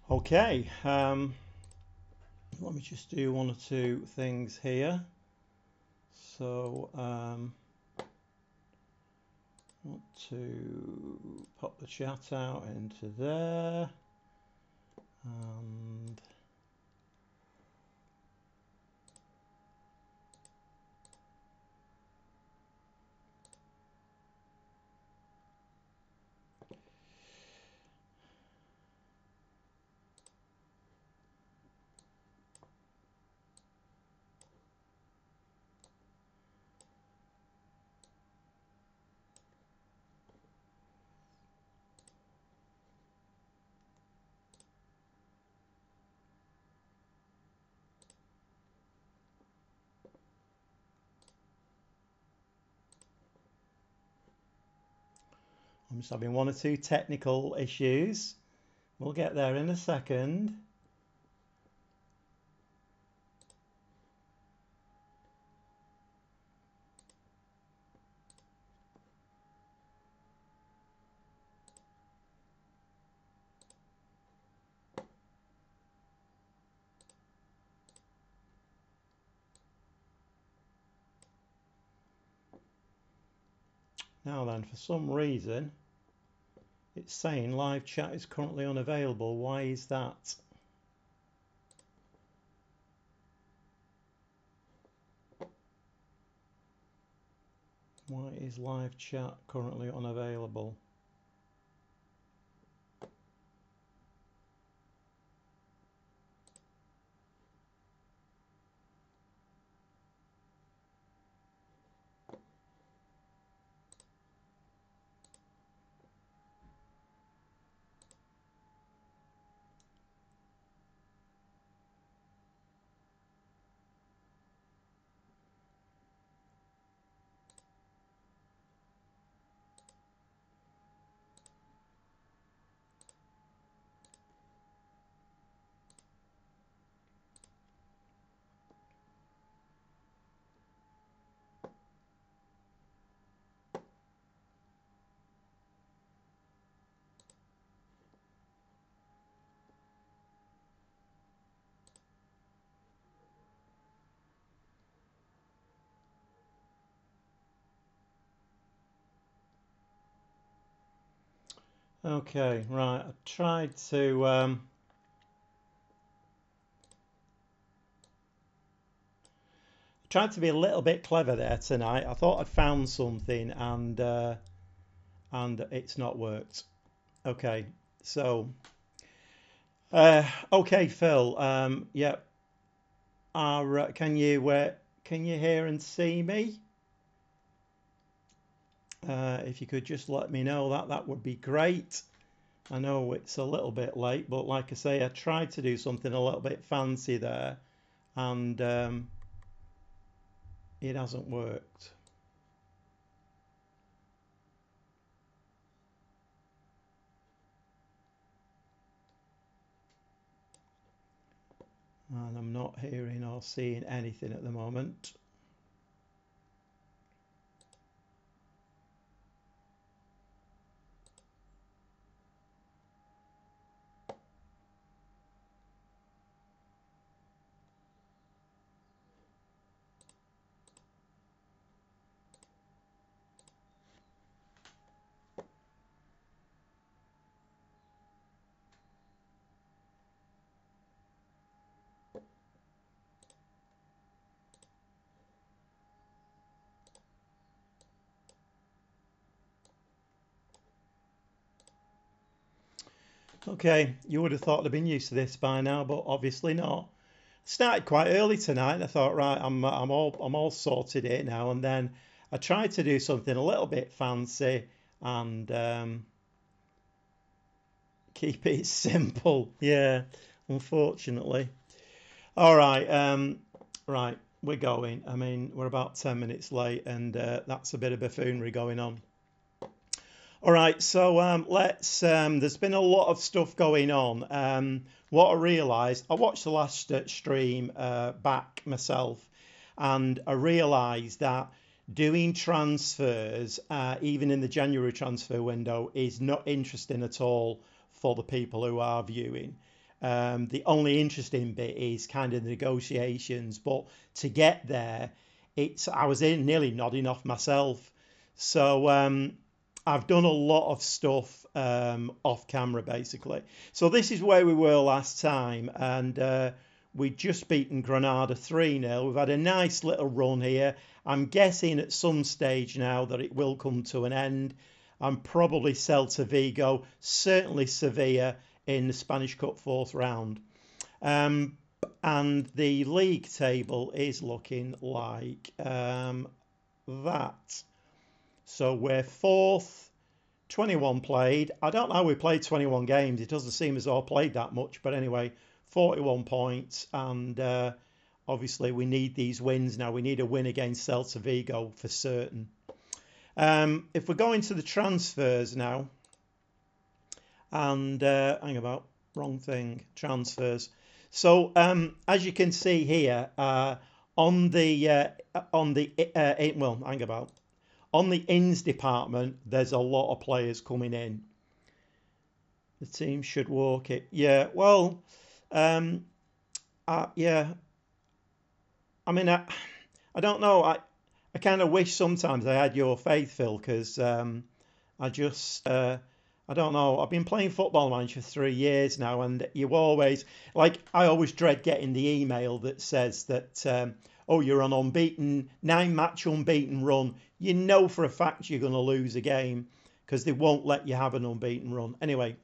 Okay, let me just do one or two things here. So, want to pop the chat out into there, and I'm just having one or two technical issues. We'll get there in a second. Now then, for some reason, it's saying live chat is currently unavailable. Why is that? Why is live chat currently unavailable? Okay, right. I tried to be a little bit clever there tonight. I thought I'd found something, and it's not worked. Okay, so okay, Phil. Yeah. Can you hear and see me? If you could just let me know that would be great. I know it's a little bit late, but like I say, I tried to do something a little bit fancy there, and it hasn't worked. And I'm not hearing or seeing anything at the moment. Okay, you would have thought I'd been used to this by now, but obviously not. Started quite early tonight, and I thought, right, I'm all sorted here now. And then I tried to do something a little bit fancy and keep it simple. Yeah, unfortunately. All right, right, we're going. I mean, we're about 10 minutes late, and that's a bit of buffoonery going on. All right, so let's. There's been a lot of stuff going on. What I realised, I watched the last stream back myself, and I realised that doing transfers, even in the January transfer window, is not interesting at all for the people who are viewing. The only interesting bit is kind of the negotiations, but to get there, I was in nearly nodding off myself. So I've done a lot of stuff off camera basically. So this is where we were last time, and we'd just beaten Granada 3-0. We've had a nice little run here. I'm guessing at some stage now that it will come to an end. I'm probably Celta Vigo, certainly Sevilla in the Spanish Cup fourth round. And the league table is looking like that. So we're fourth, 21 played. I don't know how we played 21 games. It doesn't seem as though I played that much. But anyway, 41 points. And obviously we need these wins now. We need a win against Celta Vigo for certain. If we go into the transfers now, and hang about, wrong thing, transfers. So as you can see here, on the ins department, there's a lot of players coming in. The team should walk it. Yeah, well, yeah. I mean, I don't know. I kind of wish sometimes I had your faith, Phil, because I just, I don't know. I've been playing Football Manager for 3 years now, and you always, like, I always dread getting the email that says that, oh, you're on unbeaten, 9-match unbeaten run. You know for a fact you're going to lose a game because they won't let you have an unbeaten run. Anyway,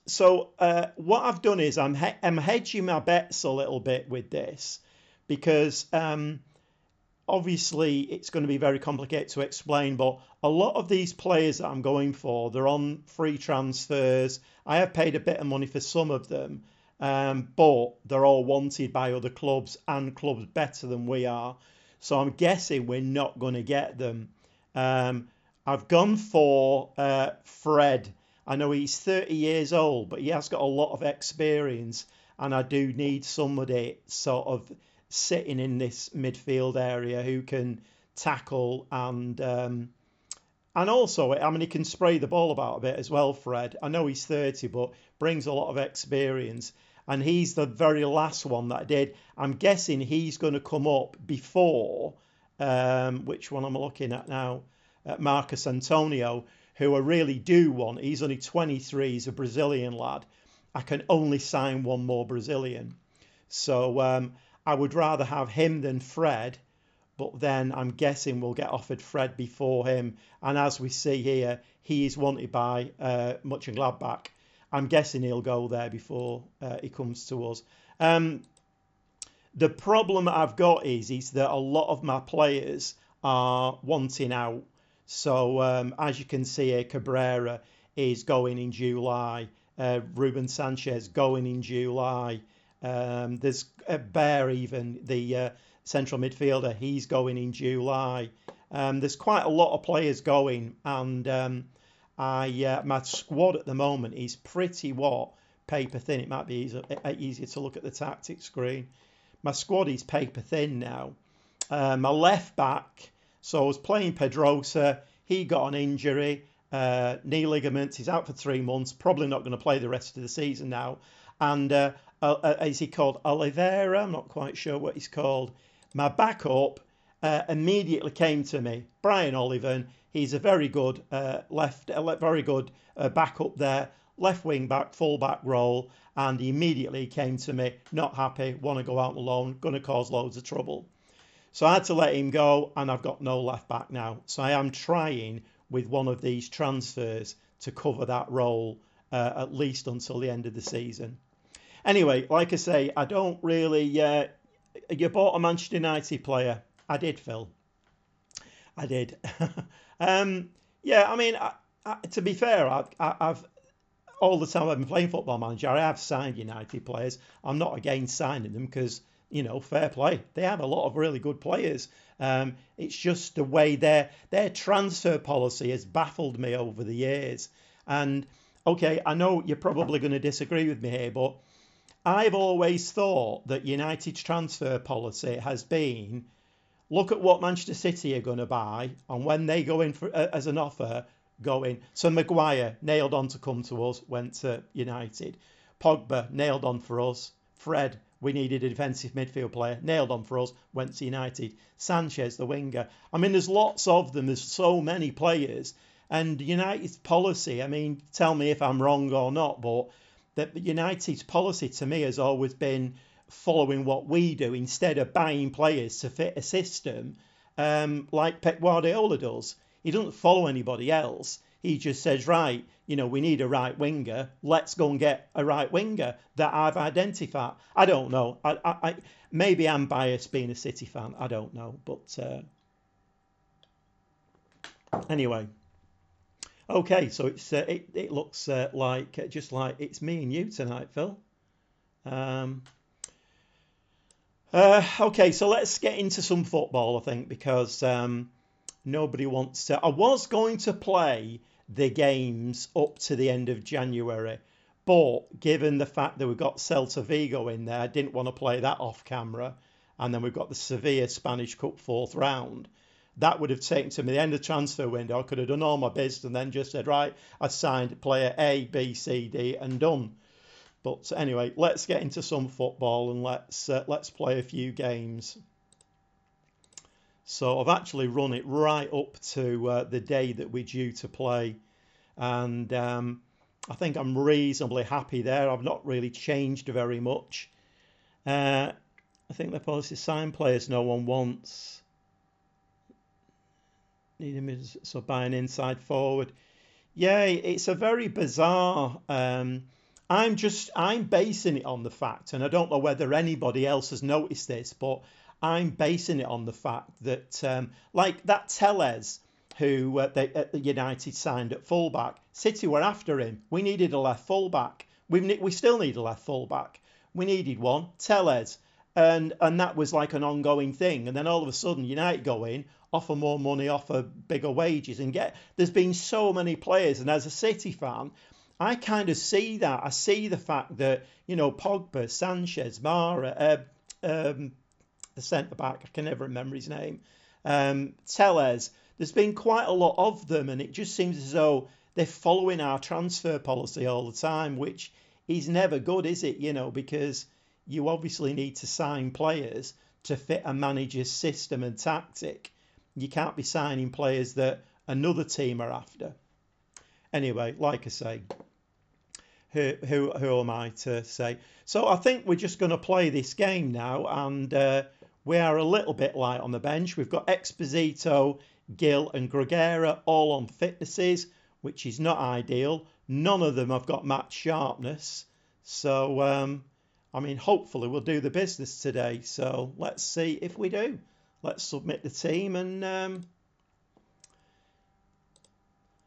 so what I've done is I'm hedging my bets a little bit with this because obviously it's going to be very complicated to explain, but a lot of these players that I'm going for, they're on free transfers. I have paid a bit of money for some of them, but they're all wanted by other clubs and clubs better than we are. So I'm guessing we're not going to get them. I've gone for Fred. I know he's 30 years old, but he has got a lot of experience, and I do need somebody sort of sitting in this midfield area who can tackle and also, I mean, he can spray the ball about a bit as well, Fred. I know he's 30, but brings a lot of experience. And he's the very last one that I did. I'm guessing he's going to come up before, which one I'm looking at now, Marcus Antonio, who I really do want. He's only 23, he's a Brazilian lad. I can only sign one more Brazilian. So I would rather have him than Fred, but then I'm guessing we'll get offered Fred before him. And as we see here, he is wanted by Mönchengladbach. I'm guessing he'll go there before he comes to us. The problem I've got is that a lot of my players are wanting out. So as you can see here, Cabrera is going in July. Ruben Sanchez going in July. There's Bear, even the central midfielder, he's going in July. There's quite a lot of players going, and my squad at the moment is pretty paper thin. It might be easier to look at the tactics screen. My squad is paper thin now. My left back, so I was playing Pedrosa. He got an injury, knee ligament. He's out for 3 months. Probably not going to play the rest of the season now. And is he called Oliveira? I'm not quite sure what he's called. My backup immediately came to me, Brian Oliven. He's a very good backup there, left wing back, full back role, and he immediately came to me, not happy, want to go out alone, going to cause loads of trouble. So I had to let him go, and I've got no left back now. So I am trying with one of these transfers to cover that role at least until the end of the season. Anyway, like I say, I don't really... you bought a Manchester United player. I did, Phil. I did. Yeah, I mean, to be fair, I've all the time I've been playing Football Manager, I have signed United players. I'm not against signing them because, you know, fair play. They have a lot of really good players. It's just the way their transfer policy has baffled me over the years. And, okay, I know you're probably going to disagree with me here, but I've always thought that United's transfer policy has been, look at what Manchester City are going to buy, and when they go in for as an offer, go in. So Maguire nailed on to come to us, went to United. Pogba, nailed on for us. Fred, we needed a defensive midfield player, nailed on for us, went to United. Sanchez, the winger. I mean, there's lots of them. There's so many players. And United's policy, I mean, tell me if I'm wrong or not, but that United's policy to me has always been following what we do instead of buying players to fit a system like Pep Guardiola does. He doesn't follow anybody else. He just says, right, we need a right winger. Let's go and get a right winger that I've identified. I don't know. Maybe I'm biased being a City fan. I don't know. But anyway. Okay, so it looks like just like it's me and you tonight, Phil. Okay, so let's get into some football, I think, because nobody wants to. I was going to play the games up to the end of January, but given the fact that we've got Celta Vigo in there, I didn't want to play that off camera. And then we've got the Sevilla Spanish Cup fourth round. That would have taken to me the end of the transfer window. I could have done all my business and then just said, right, I signed player A, B, C, D, and done. But anyway, let's get into some football and let's play a few games. So I've actually run it right up to the day that we're due to play, and I think I'm reasonably happy there. I've not really changed very much. I think the policy sign players no one wants. Need him so buy an inside forward. Yeah, it's a very bizarre. I'm basing it on the fact, and I don't know whether anybody else has noticed this, but I'm basing it on the fact that like that Tellez, who they United signed at fullback, City were after him. We needed a left fullback. We still need a left fullback. We needed one, Tellez, and that was like an ongoing thing. And then all of a sudden, United go in, offer more money, offer bigger wages, and there's been so many players. And as a City fan, I kind of see that. I see the fact that, Pogba, Sanchez, Mara, the centre back, I can never remember his name, Tellez, there's been quite a lot of them, and it just seems as though they're following our transfer policy all the time, which is never good, is it? Because you obviously need to sign players to fit a manager's system and tactic. You can't be signing players that another team are after. Anyway, like I say, who am I to say? So I think we're just going to play this game now, and we are a little bit light on the bench. We've got Exposito, Gil and Gregera all on fitnesses, which is not ideal. None of them have got match sharpness. So, hopefully we'll do the business today. So let's see if we do. Let's submit the team, and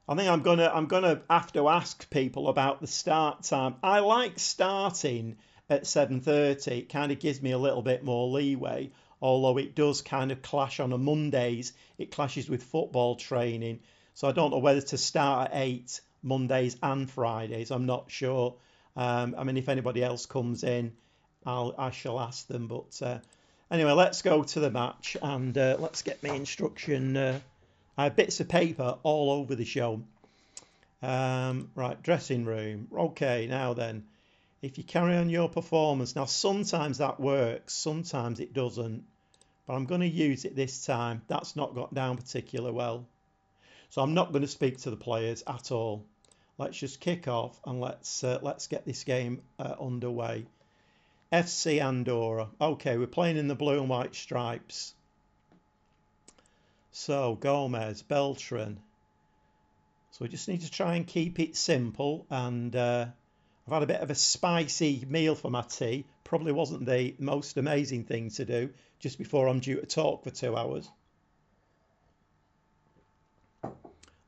I think I'm gonna have to ask people about the start time. I like starting at 7:30. It kind of gives me a little bit more leeway, although it does kind of clash on a Mondays. It clashes with football training, so I don't know whether to start at 8 Mondays and Fridays. I'm not sure. If anybody else comes in, I shall ask them. But anyway, let's go to the match, and let's get my instruction. I have bits of paper all over the show. Right, dressing room. Okay, now then, if you carry on your performance. Now, sometimes that works, sometimes it doesn't. But I'm going to use it this time. That's not got down particularly well. So I'm not going to speak to the players at all. Let's just kick off, and let's get this game underway. FC Andorra. Okay, we're playing in the blue and white stripes. So, Gomez, Beltran. So we just need to try and keep it simple. And I've had a bit of a spicy meal for my tea. Probably wasn't the most amazing thing to do just before I'm due to talk for 2 hours.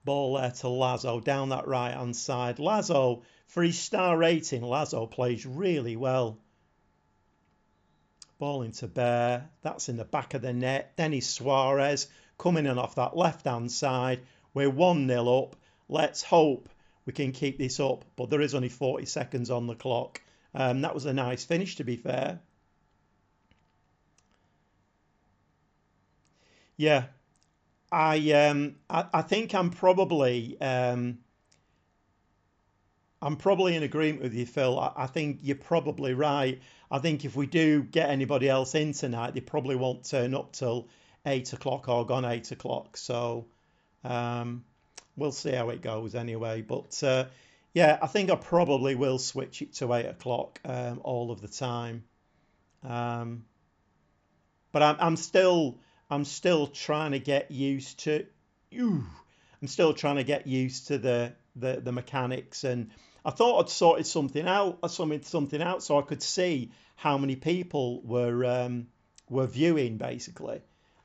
Ball there to Lazo down that right-hand side. Lazo, for his star rating, Lazo plays really well. Ball into Bear. That's in the back of the net. Denis Suarez coming in off that left-hand side. We're 1-0 up. Let's hope we can keep this up. But there is only 40 seconds on the clock. That was a nice finish, to be fair. Yeah. I think I'm probably I'm probably in agreement with you, Phil. I think you're probably right. I think if we do get anybody else in tonight, they probably won't turn up till 8 o'clock or gone 8 o'clock. So um, we'll see how it goes anyway. But yeah, I think I probably will switch it to 8 o'clock all of the time. Um, but I'm still trying to get used to. Ew, I'm still trying to get used to the mechanics, and I thought I'd sorted something out so I could see how many people were viewing basically,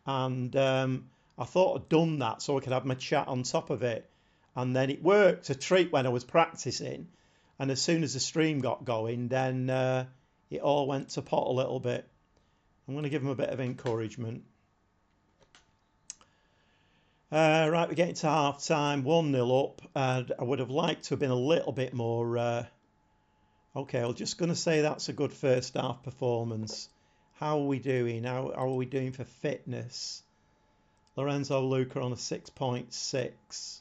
and I thought I'd done that so I could have my chat on top of it, and then it worked a treat when I was practicing, and as soon as the stream got going, then it all went to pot a little bit. I'm going to give them a bit of encouragement. Right, we're getting to half time, 1-0 up. And I would have liked to have been a little bit more. Okay, I'm just going to say that's a good first half performance. How are we doing? How are we doing for fitness? Lorenzo Luca on a 6.6.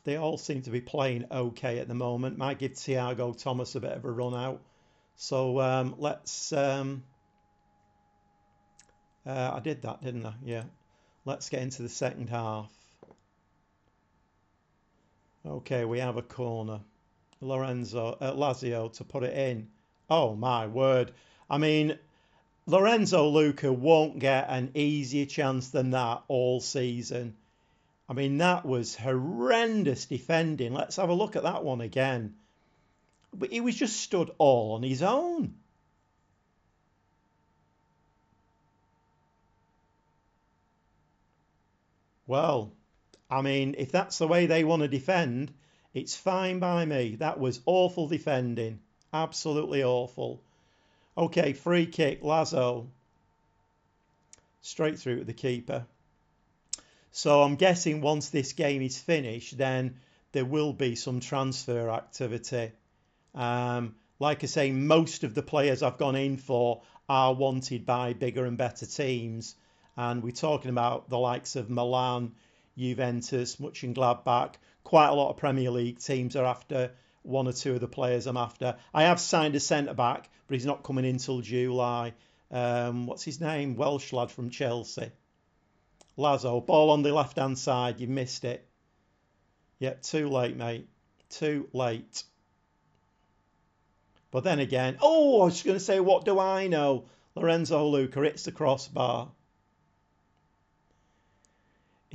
They all seem to be playing okay at the moment. Might give Thiago Thomas a bit of a run out. So let's. I did that, didn't I? Yeah. Let's get into the second half. Okay, we have a corner. Lazio to put it in. Oh my word. I mean, Lorenzo Luca won't get an easier chance than that all season. I mean, that was horrendous defending. Let's have a look at that one again. But he was just stood all on his own. Well, I mean, if that's the way they want to defend, it's fine by me. That was awful defending. Absolutely awful. Okay, free kick, Lazo. Straight through to the keeper. So I'm guessing once this game is finished, then there will be some transfer activity. Like I say, most of the players I've gone in for are wanted by bigger and better teams. And we're talking about the likes of Milan, Juventus, Mönchengladbach. Quite a lot of Premier League teams are after one or two of the players I'm after. I have signed a centre-back, but he's not coming in till July. What's his name? Welsh lad from Chelsea. Lazo, ball on the left-hand side. You missed it. Yep, too late, mate. Too late. But then again, oh, I was going to say, what do I know? Lorenzo Luca hits the crossbar.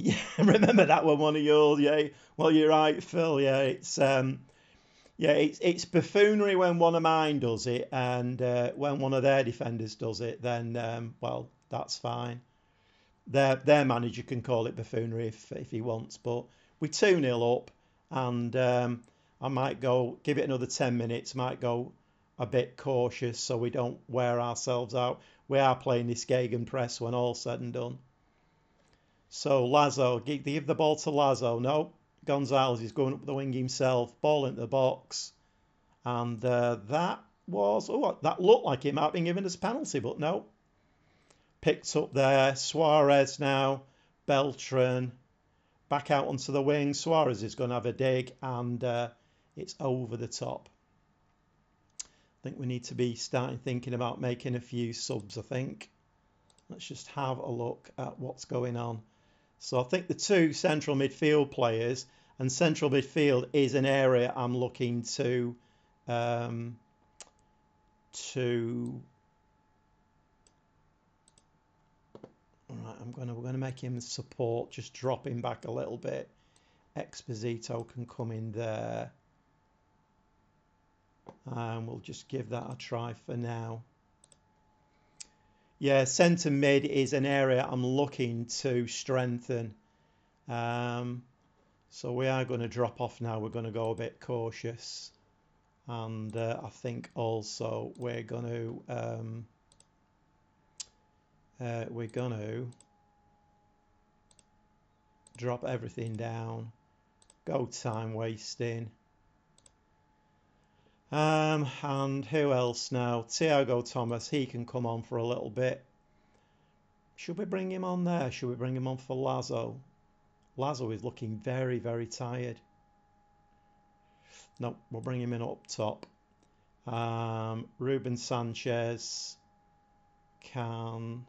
Yeah, remember that one of yours? Yeah, well, you're right, Phil. Yeah, it's buffoonery when one of mine does it, and when one of their defenders does it, then well, that's fine. Their manager can call it buffoonery if he wants, but we're 2-0 up, and I might go give it another 10 minutes. Might go a bit cautious so we don't wear ourselves out. We are playing this gegenpress when all's said and done. So Lazo, give the ball to Lazo. No, Gonzalez is going up the wing himself. Ball into the box. And that looked like it might have been given as a penalty, but no. Picked up there. Suarez now. Beltran. Back out onto the wing. Suarez is going to have a dig, and it's over the top. I think we need to be starting thinking about making a few subs, I think. Let's just have a look at what's going on. So I think the two central midfield players, and central midfield is an area I'm looking to right, we're going to make him support, just drop him back a little bit. Exposito can come in there. And we'll just give that a try for now. Yeah, centre mid is an area I'm looking to strengthen. So we are going to drop off now. We're going to go a bit cautious. And I think also we're going to drop everything down. Go time wasting. And who else now? Thiago Thomas, he can come on for a little bit. Should we bring him on there? Should we bring him on for Lazo? Lazo is looking very, very tired. No, we'll bring him in up top. Ruben Sanchez can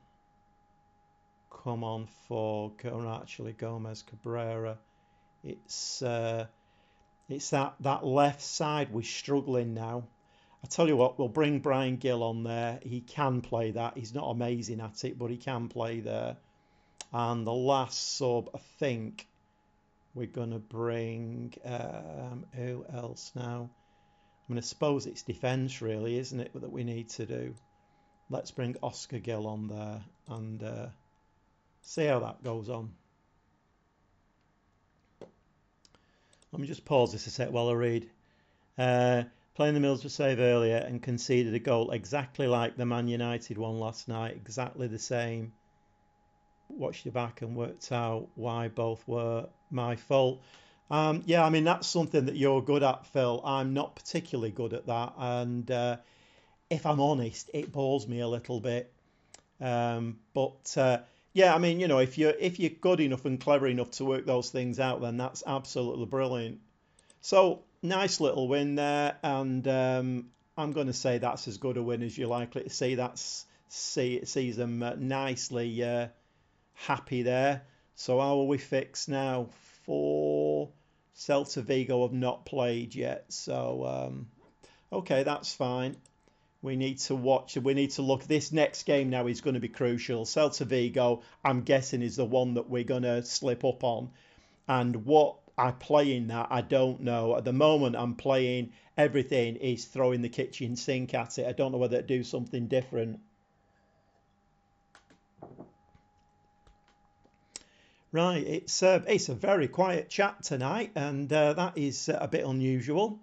come on for actually Gomez Cabrera. It's that left side we're struggling now. I tell you what, we'll bring Brian Gill on there. He can play that. He's not amazing at it, but he can play there. And the last sub, I think we're going to bring who else now? I mean, I suppose it's defence really, isn't it, that we need to do. Let's bring Oscar Gill on there and see how that goes on. Let me just pause this a sec while I read. Playing the Middlesbrough save earlier and conceded a goal exactly like the Man United one last night. Exactly the same. Watched it back and worked out why both were my fault. Yeah, I mean, that's something that you're good at, Phil. I'm not particularly good at that. And if I'm honest, it bores me a little bit. Yeah, I mean, if you're good enough and clever enough to work those things out, then that's absolutely brilliant. So nice little win there, and I'm going to say that's as good a win as you're likely to see. Sees them nicely happy there. So how are we fixed now? For Celta Vigo have not played yet, so okay, that's fine. We need to watch. We need to look. This next game now is going to be crucial. Celta Vigo, I'm guessing, is the one that we're going to slip up on. And what I play in that, I don't know. At the moment, I'm playing everything is throwing the kitchen sink at it. I don't know whether to do something different. Right, it's a very quiet chat tonight, and that is a bit unusual.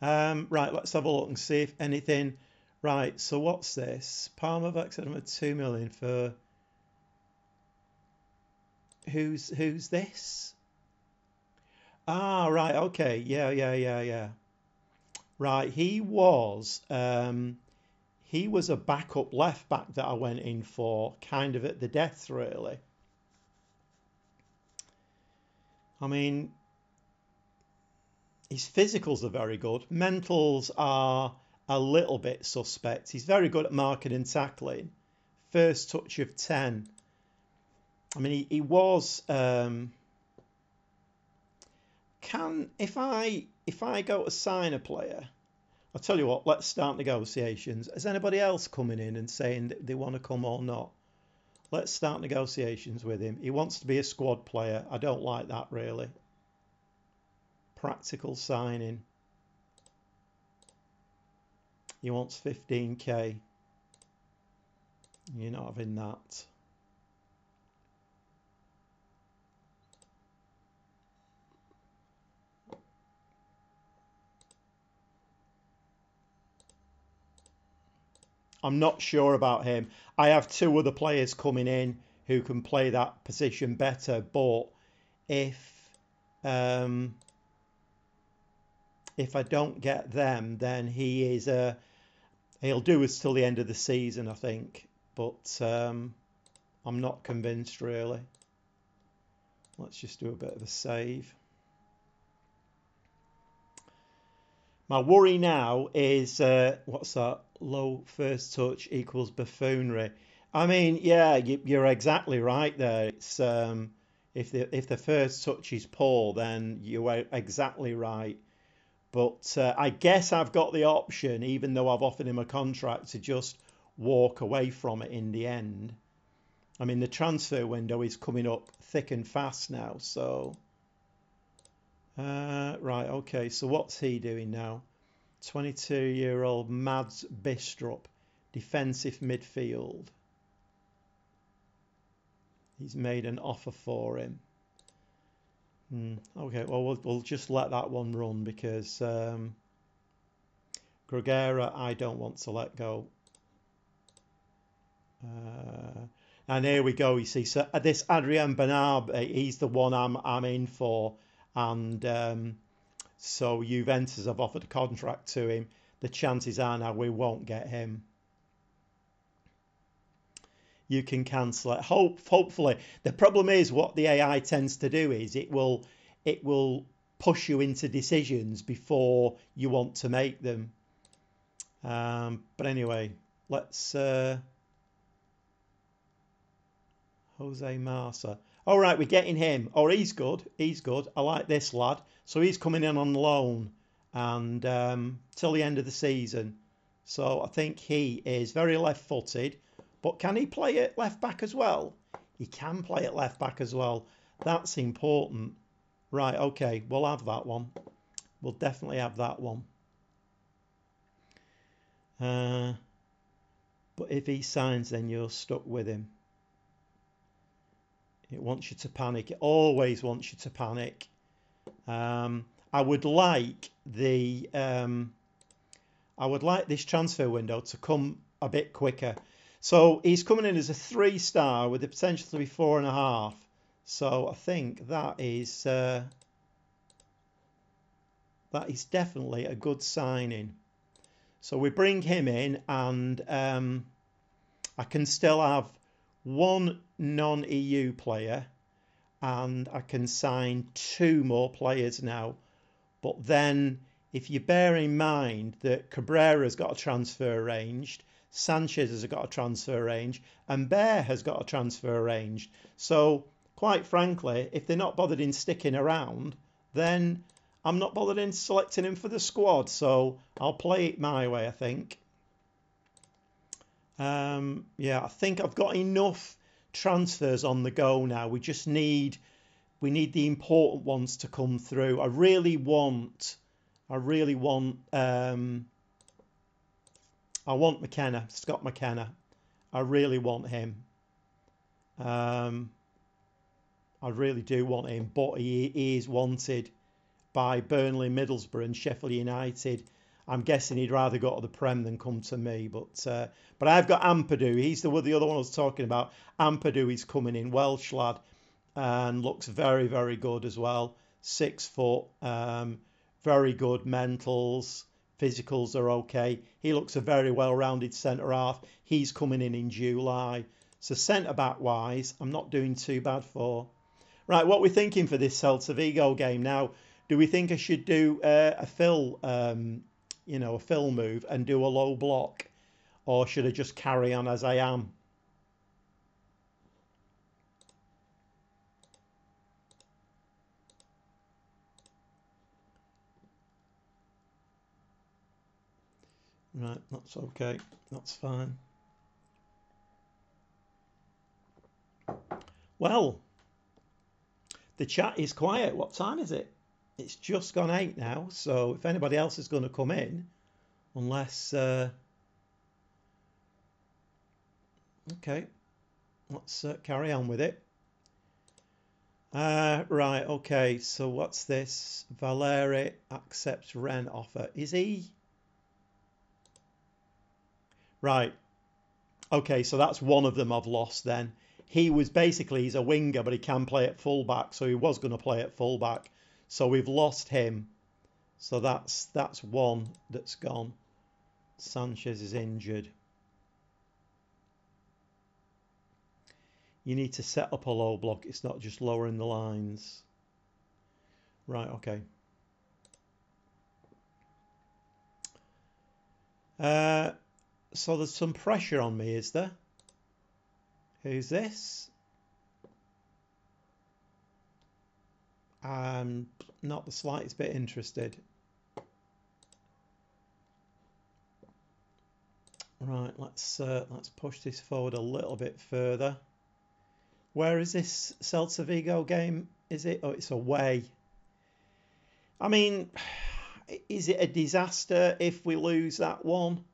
Right, let's have a look and see if anything. Right, so what's this? Palmervac said I'm at 2 million for. Who's this? Ah, right, okay, yeah. Right, he was a backup left back that I went in for, kind of at the death, really. I mean, his physicals are very good. Mentals are a little bit suspect. He's very good at marking and tackling. First touch of 10. I mean, he was. If I go to sign a player, I'll tell you what. Let's start negotiations. Is anybody else coming in and saying that they want to come or not? Let's start negotiations with him. He wants to be a squad player. I don't like that really. Practical signing. He wants 15k. You're not having that. I'm not sure about him. I have two other players coming in who can play that position better, but if I don't get them, then he'll do us till the end of the season, I think. But I'm not convinced really. Let's just do a bit of a save. My worry now is what's that? Low first touch equals buffoonery. I mean, yeah, you're exactly right there. It's if the first touch is poor, then you're exactly right. But I guess I've got the option, even though I've offered him a contract, to just walk away from it in the end. I mean, the transfer window is coming up thick and fast now, so. Right, okay, so what's he doing now? 22-year-old Mads Bistrup, defensive midfield. He's made an offer for him. Okay, well, we'll just let that one run because Grigera, I don't want to let go. And here we go. You see, so this Adrian Bernard, he's the one I'm in for, and so Juventus have offered a contract to him. The chances are now we won't get him. You can cancel it. Hopefully, the problem is what the AI tends to do is it will push you into decisions before you want to make them. But anyway, let's Jose Marsa. All right, we're getting him. Oh, he's good. He's good. I like this lad. So he's coming in on loan and till the end of the season. So I think he is very left-footed. But can he play at left back as well? He can play at left back as well. That's important. Right, okay, we'll have that one. We'll definitely have that one. But if he signs, then you're stuck with him. It wants you to panic. It always wants you to panic. I would like this transfer window to come a bit quicker. So he's coming in as a 3-star with the potential to be 4.5. So I think that is definitely a good signing. So we bring him in, and I can still have one non-EU player, and I can sign 2 more players now. But then, if you bear in mind that Cabrera's got a transfer arranged, Sanchez has got a transfer arranged, and Bear has got a transfer arranged. So, quite frankly, if they're not bothered in sticking around, then I'm not bothered in selecting him for the squad. So I'll play it my way, I think. Yeah, I think I've got enough transfers on the go now. We need the important ones to come through. I really want McKenna, Scott McKenna. I really want him. I really do want him, but he is wanted by Burnley, Middlesbrough and Sheffield United. I'm guessing he'd rather go to the Prem than come to me. But I've got Ampadu. He's the other one I was talking about. Ampadu is coming in, Welsh lad, and looks very, very good as well. 6 foot, very good mentals, physicals are okay. He looks a very well-rounded centre half. He's coming in July. So centre back wise, I'm not doing too bad for. Right, what we're thinking for this Celta Vigo game now? Do we think I should do a fill move and do a low block, or should I just carry on as I am? Right, that's okay. That's fine. Well, the chat is quiet. What time is it? It's just gone 8 now. So if anybody else is going to come in, unless... okay, let's carry on with it. Right, okay, so what's this? Valeri accepts Ren offer. Is he? Right. Okay, so that's one of them I've lost then. He's a winger, but he can play at fullback, so he was going to play at fullback. So we've lost him. So that's one that's gone. Sanchez is injured. You need to set up a low block. It's not just lowering the lines. Right, okay. So there's some pressure on me, is there? Who's this? I'm not the slightest bit interested. Right, let's push this forward a little bit further. Where is this Celta Vigo game? Is it? Oh, it's away. I mean, is it a disaster if we lose that one?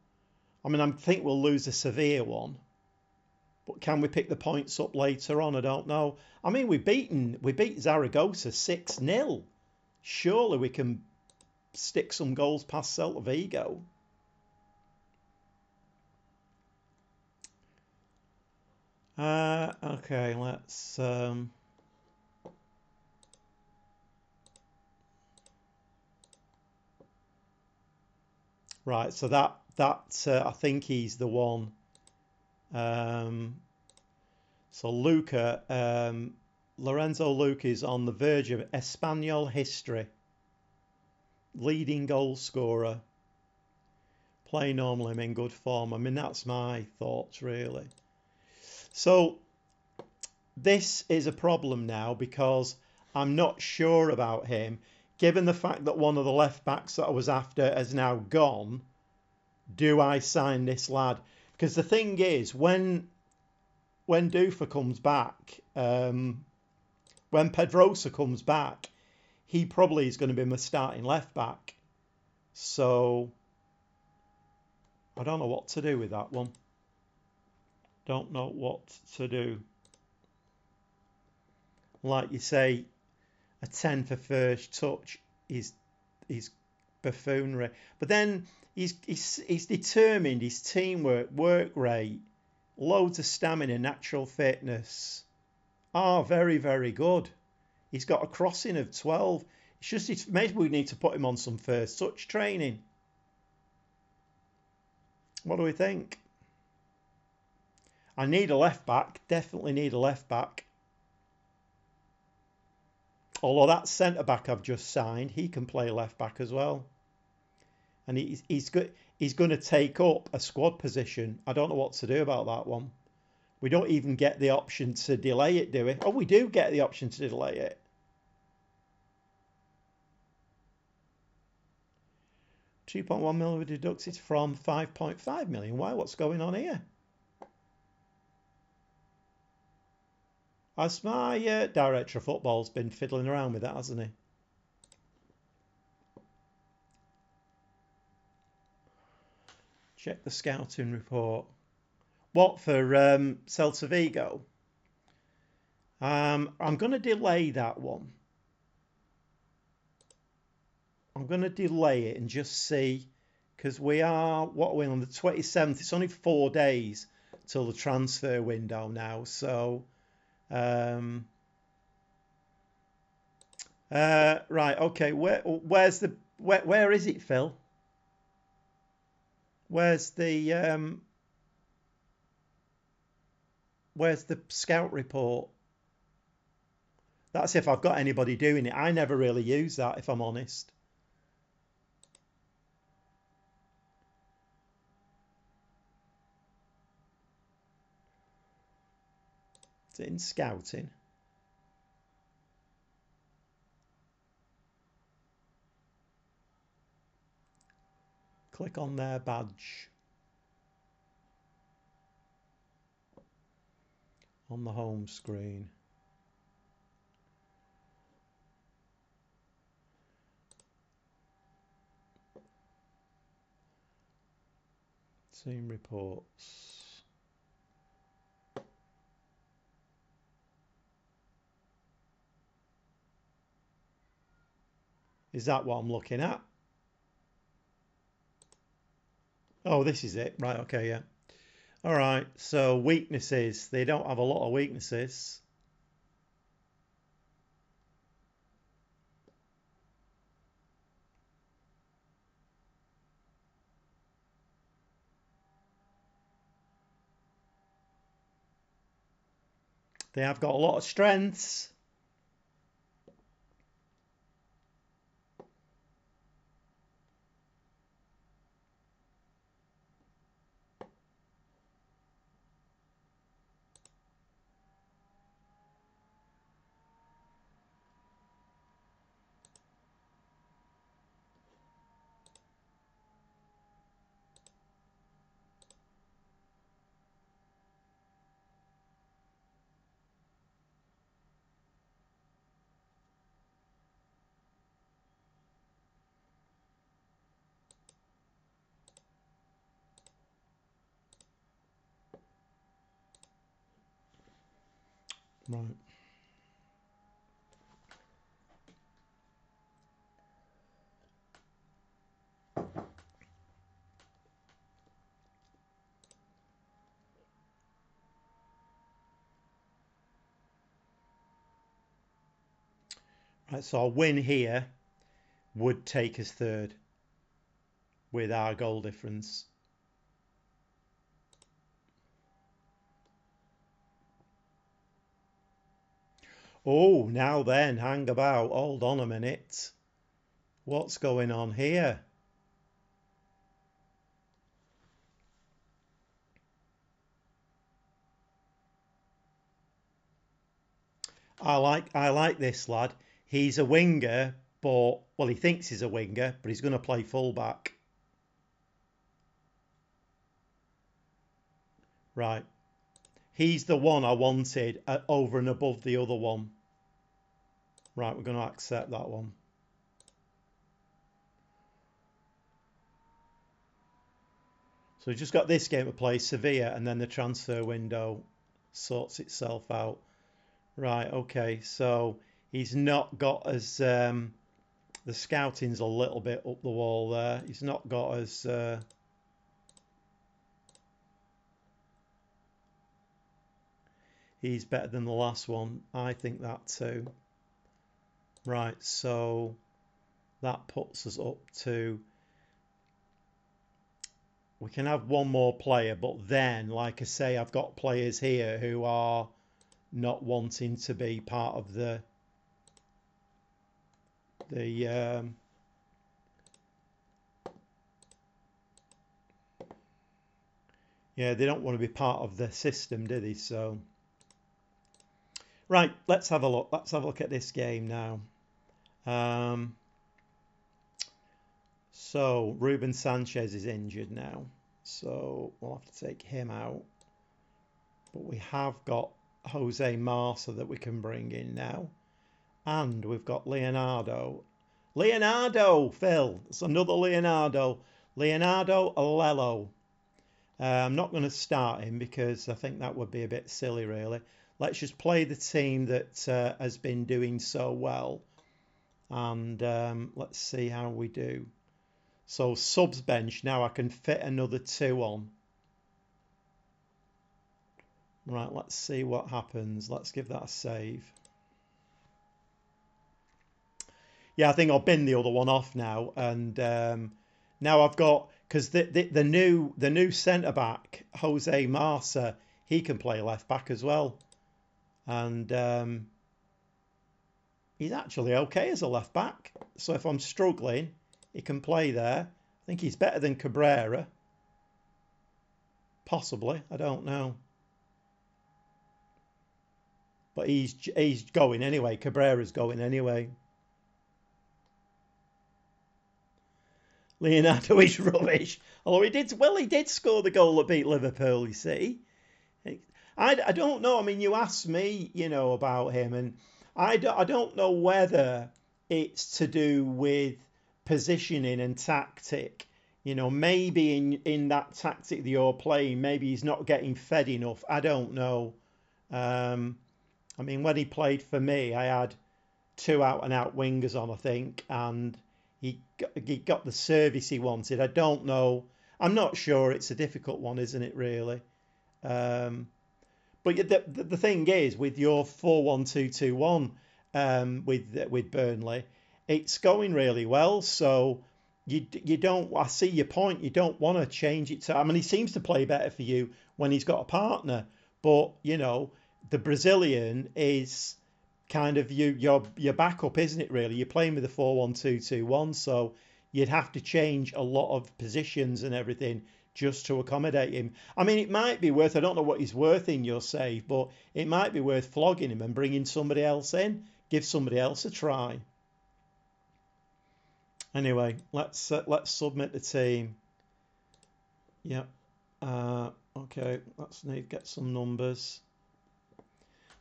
I mean, I think we'll lose the Sevilla one. But can we pick the points up later on? I don't know. I mean, we beat Zaragoza 6-0. Surely we can stick some goals past Celta Vigo. Okay, let's... Right, so that I think he's the one. So Luca, Lorenzo Luca is on the verge of Espanyol history. leading goal scorer. Play normally, I'm in good form. I mean, that's my thoughts, really. So this is a problem now because I'm not sure about him. Given the fact that one of the left backs that I was after has now gone, do I sign this lad? Because the thing is, when Dufa comes back, when Pedrosa comes back, he probably is going to be my starting left back. So I don't know what to do with that one. Don't know what to do. Like you say, a 10 for first touch is buffoonery. But then he's determined, his teamwork, work rate, loads of stamina, natural fitness are very, very good. He's got a crossing of 12. It's just maybe we need to put him on some first touch training. What do we think? I need a left back. Definitely need a left back. Although that centre back I've just signed, he can play left back as well. And he's going to take up a squad position. I don't know what to do about that one. We don't even get the option to delay it, do we? Oh, we do get the option to delay it. £2.1 million deducted from 5.5 million. Why? What's going on here? As my director of football's been fiddling around with that, hasn't he? Check the scouting report. What, for Celta Vigo? I'm going to delay that one. I'm going to delay it and just see, because we are, what are we on the 27th? It's only 4 days till the transfer window now. So, right, okay. Where is it, Phil? Where's the scout report? That's if I've got anybody doing it. I never really use that, if I'm honest. Is it in scouting? Click on their badge on the home screen. Team reports. Is that what I'm looking at? Oh, this is it. Right, okay, yeah. All right, so weaknesses. They don't have a lot of weaknesses. They have got a lot of strengths. Right. Right, so a win here would take us third with our goal difference. Oh, now then, hang about. Hold on a minute. What's going on here? I like this lad. He's a winger, but well, he thinks he's a winger, but he's going to play fullback. Right. He's the one I wanted over and above the other one. Right, we're going to accept that one. So we've just got this game to play, Sevilla, and then the transfer window sorts itself out. Right, okay, so he's not got as the scouting's a little bit up the wall there. He's not got as he's better than the last one. I think that too. Right, so that puts us up to we can have one more player, but then, like I say, I've got players here who are not wanting to be part of the yeah, they don't want to be part of the system, do they? So right, let's have a look. Let's have a look at this game now. Um, so Ruben Sanchez is injured now, so we'll have to take him out. But we have got Jose Marsa that we can bring in now, and we've got Leonardo. Leonardo, Phil. It's another Leonardo. Leonardo Alello. I'm not going to start him because I think that would be a bit silly, really. Let's just play the team that has been doing so well, and let's see how we do. So subs bench, now I can fit another 2 on. Right, let's see what happens. Let's give that a save. Yeah, I think I'll bin the other one off now, and now I've got because the new centre back Jose Marsa, he can play left back as well, and he's actually okay as a left back. So if I'm struggling, he can play there. I think he's better than Cabrera, possibly. I don't know, but he's going anyway. Cabrera's going anyway. Leonardo is rubbish. Although he did score the goal that beat Liverpool, you see. I don't know. I mean, you asked me, about him, and I don't know whether it's to do with positioning and tactic. Maybe in that tactic that you're playing, maybe he's not getting fed enough. I don't know. I mean, when he played for me, I had 2 out and out wingers on, I think, and he got the service he wanted. I don't know. I'm not sure. It's a difficult one, isn't it? Really. Um, but the thing is, with your 4-1-2-2-1 with Burnley, it's going really well. So you don't. I see your point. You don't want to change it to. I mean, he seems to play better for you when he's got a partner. But the Brazilian is kind of your backup, isn't it? Really, you're playing with a 4-1-2-2-1, so you'd have to change a lot of positions and everything just to accommodate him. I mean, it might be worth. I don't know what he's worth in your save, but it might be worth flogging him and bringing somebody else in. Give somebody else a try. Anyway, let's submit the team. Yep. Okay. Let's get some numbers.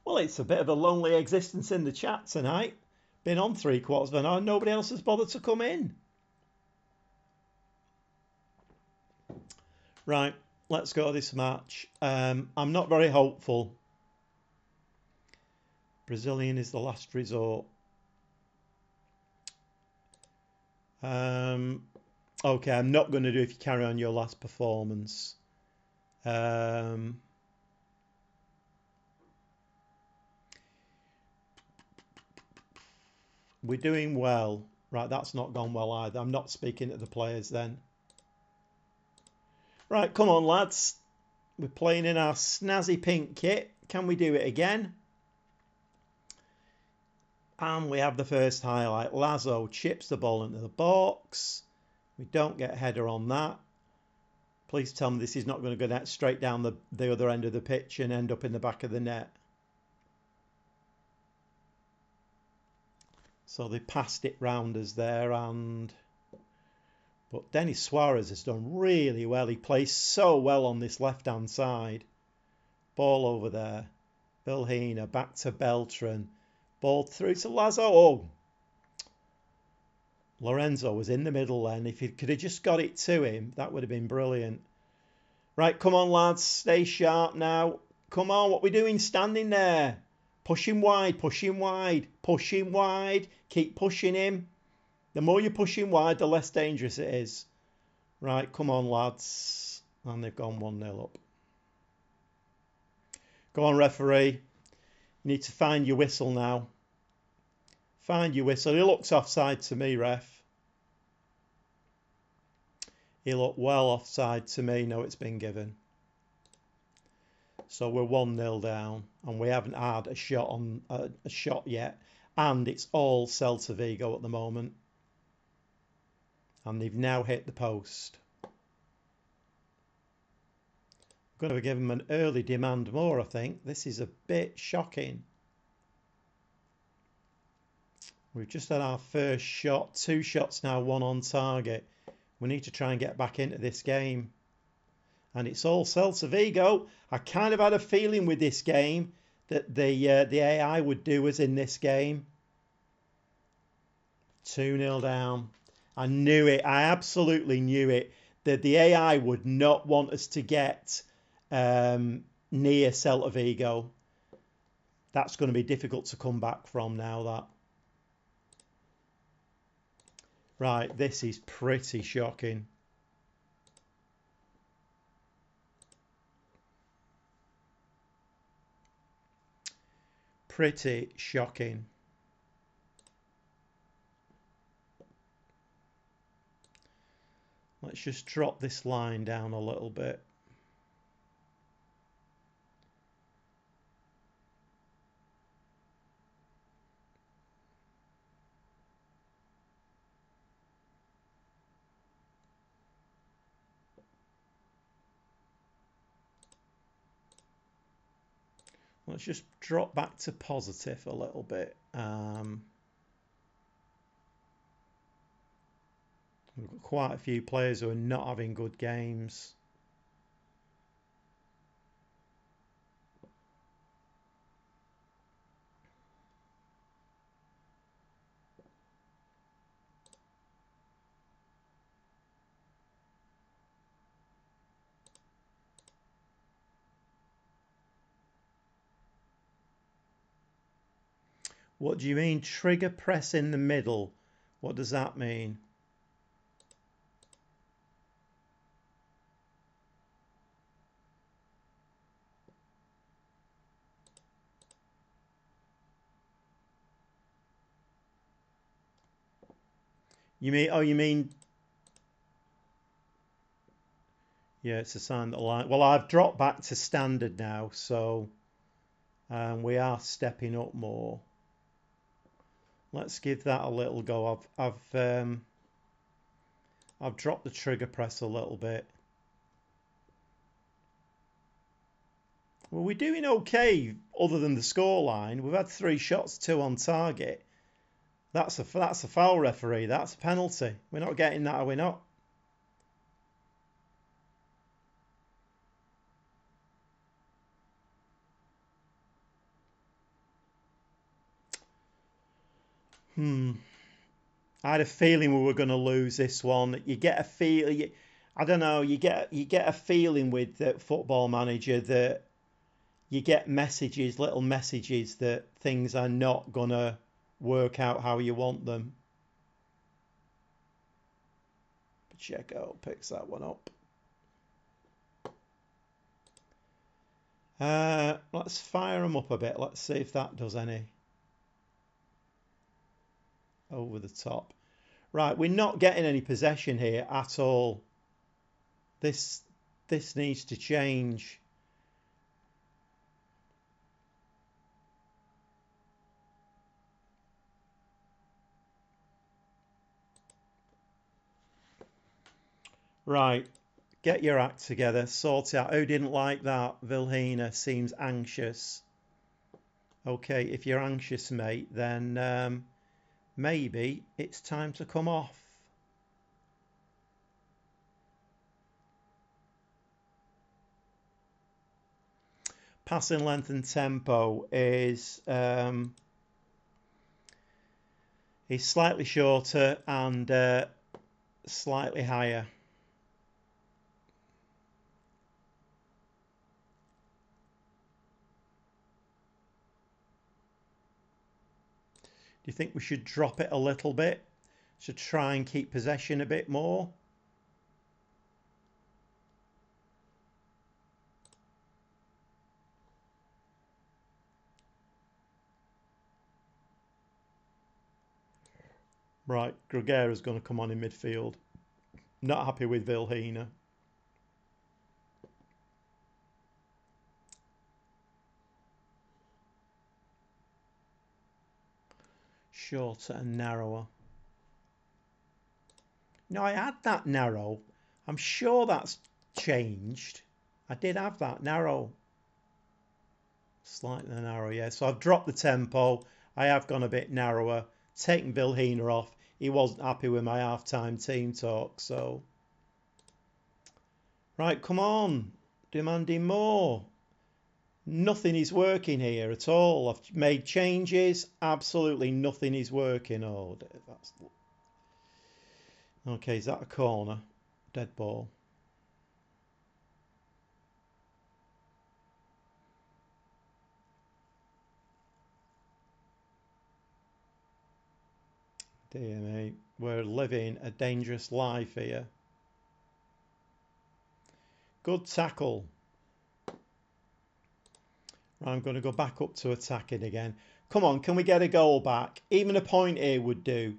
Well, it's a bit of a lonely existence in the chat tonight. Been on 3/4 of an hour. Nobody else has bothered to come in. Right, let's go to this match. I'm not very hopeful. Brazilian is the last resort. Okay, I'm not going to do if you carry on your last performance. We're doing well. Right, that's not gone well either. I'm not speaking to the players then. Right, come on, lads. We're playing in our snazzy pink kit. Can we do it again? And we have the first highlight. Lazo chips the ball into the box. We don't get a header on that. Please tell me this is not going to go straight down the other end of the pitch and end up in the back of the net. So they passed it round us there, but Denis Suarez has done really well. He plays so well on this left-hand side. Ball over there. Vilhena back to Beltran. Ball through to Lazo. Oh! Lorenzo was in the middle then. If he could have just got it to him, that would have been brilliant. Right, come on, lads. Stay sharp now. Come on, what are we doing standing there? Push him wide, push him wide, push him wide. Keep pushing him. The more you push him wide, the less dangerous it is. Right, come on, lads. And they've gone 1-0 up. Go on, referee. You need to find your whistle now. Find your whistle. He looks offside to me, ref. He looked well offside to me. No, it's been given. So we're 1-0 down, and we haven't had a shot yet. And it's all Celta Vigo at the moment. And they've now hit the post. I'm going to give them an early demand more, I think. This is a bit shocking. We've just had our first shot. 2 shots now, 1 on target. We need to try and get back into this game. And it's all Celta Vigo. I kind of had a feeling with this game that the AI would do us in this game. 2-0 down. I knew it. I absolutely knew it. That the AI would not want us to get near Celta Vigo. That's going to be difficult to come back from now, that. Right, this is pretty shocking. Pretty shocking. Let's just drop this line down a little bit. Let's just drop back to positive a little bit. We've got quite a few players who are not having good games. What do you mean? Trigger press in the middle. What does that mean? You mean, oh, you mean, yeah, it's a sign that line. Well, I've dropped back to standard now, so we are stepping up more. Let's give that a little go. I've dropped the trigger press a little bit. Well, we're doing okay other than the scoreline. We've had 3 shots, 2 on target. That's a foul, referee. That's a penalty. We're not getting that, are we not? I had a feeling we were going to lose this one. You get a feel. I don't know. You get a feeling with the Football Manager that you get messages, little messages that things are not gonna work out how you want them. Pacheco picks that one up. Let's fire them up a bit. Let's see if that does any. Over the top. Right, we're not getting any possession here at all. This needs to change. Right, get your act together, sort it out. Who didn't like that? Vilhena seems anxious. Okay, if you're anxious, mate, then maybe it's time to come off. Passing length and tempo is slightly shorter and slightly higher. Do you think we should drop it a little bit to try and keep possession a bit more? Right, Grugera's going to come on in midfield. Not happy with Vilhena. Shorter and narrower. No, I had that narrow. I'm sure that's changed. I did have that narrow. Slightly narrow, yeah. So I've dropped the tempo. I have gone a bit narrower. Taken Vilhena off. He wasn't happy with my half-time team talk, so... Right, come on. Demanding more. Nothing is working here at all. I've made changes. Absolutely nothing is working. Oh, that's... Okay, is that a corner? Dead ball. Dear me, we're living a dangerous life here. Good tackle. I'm going to go back up to attacking again. Come on, can we get a goal back? Even a point here would do.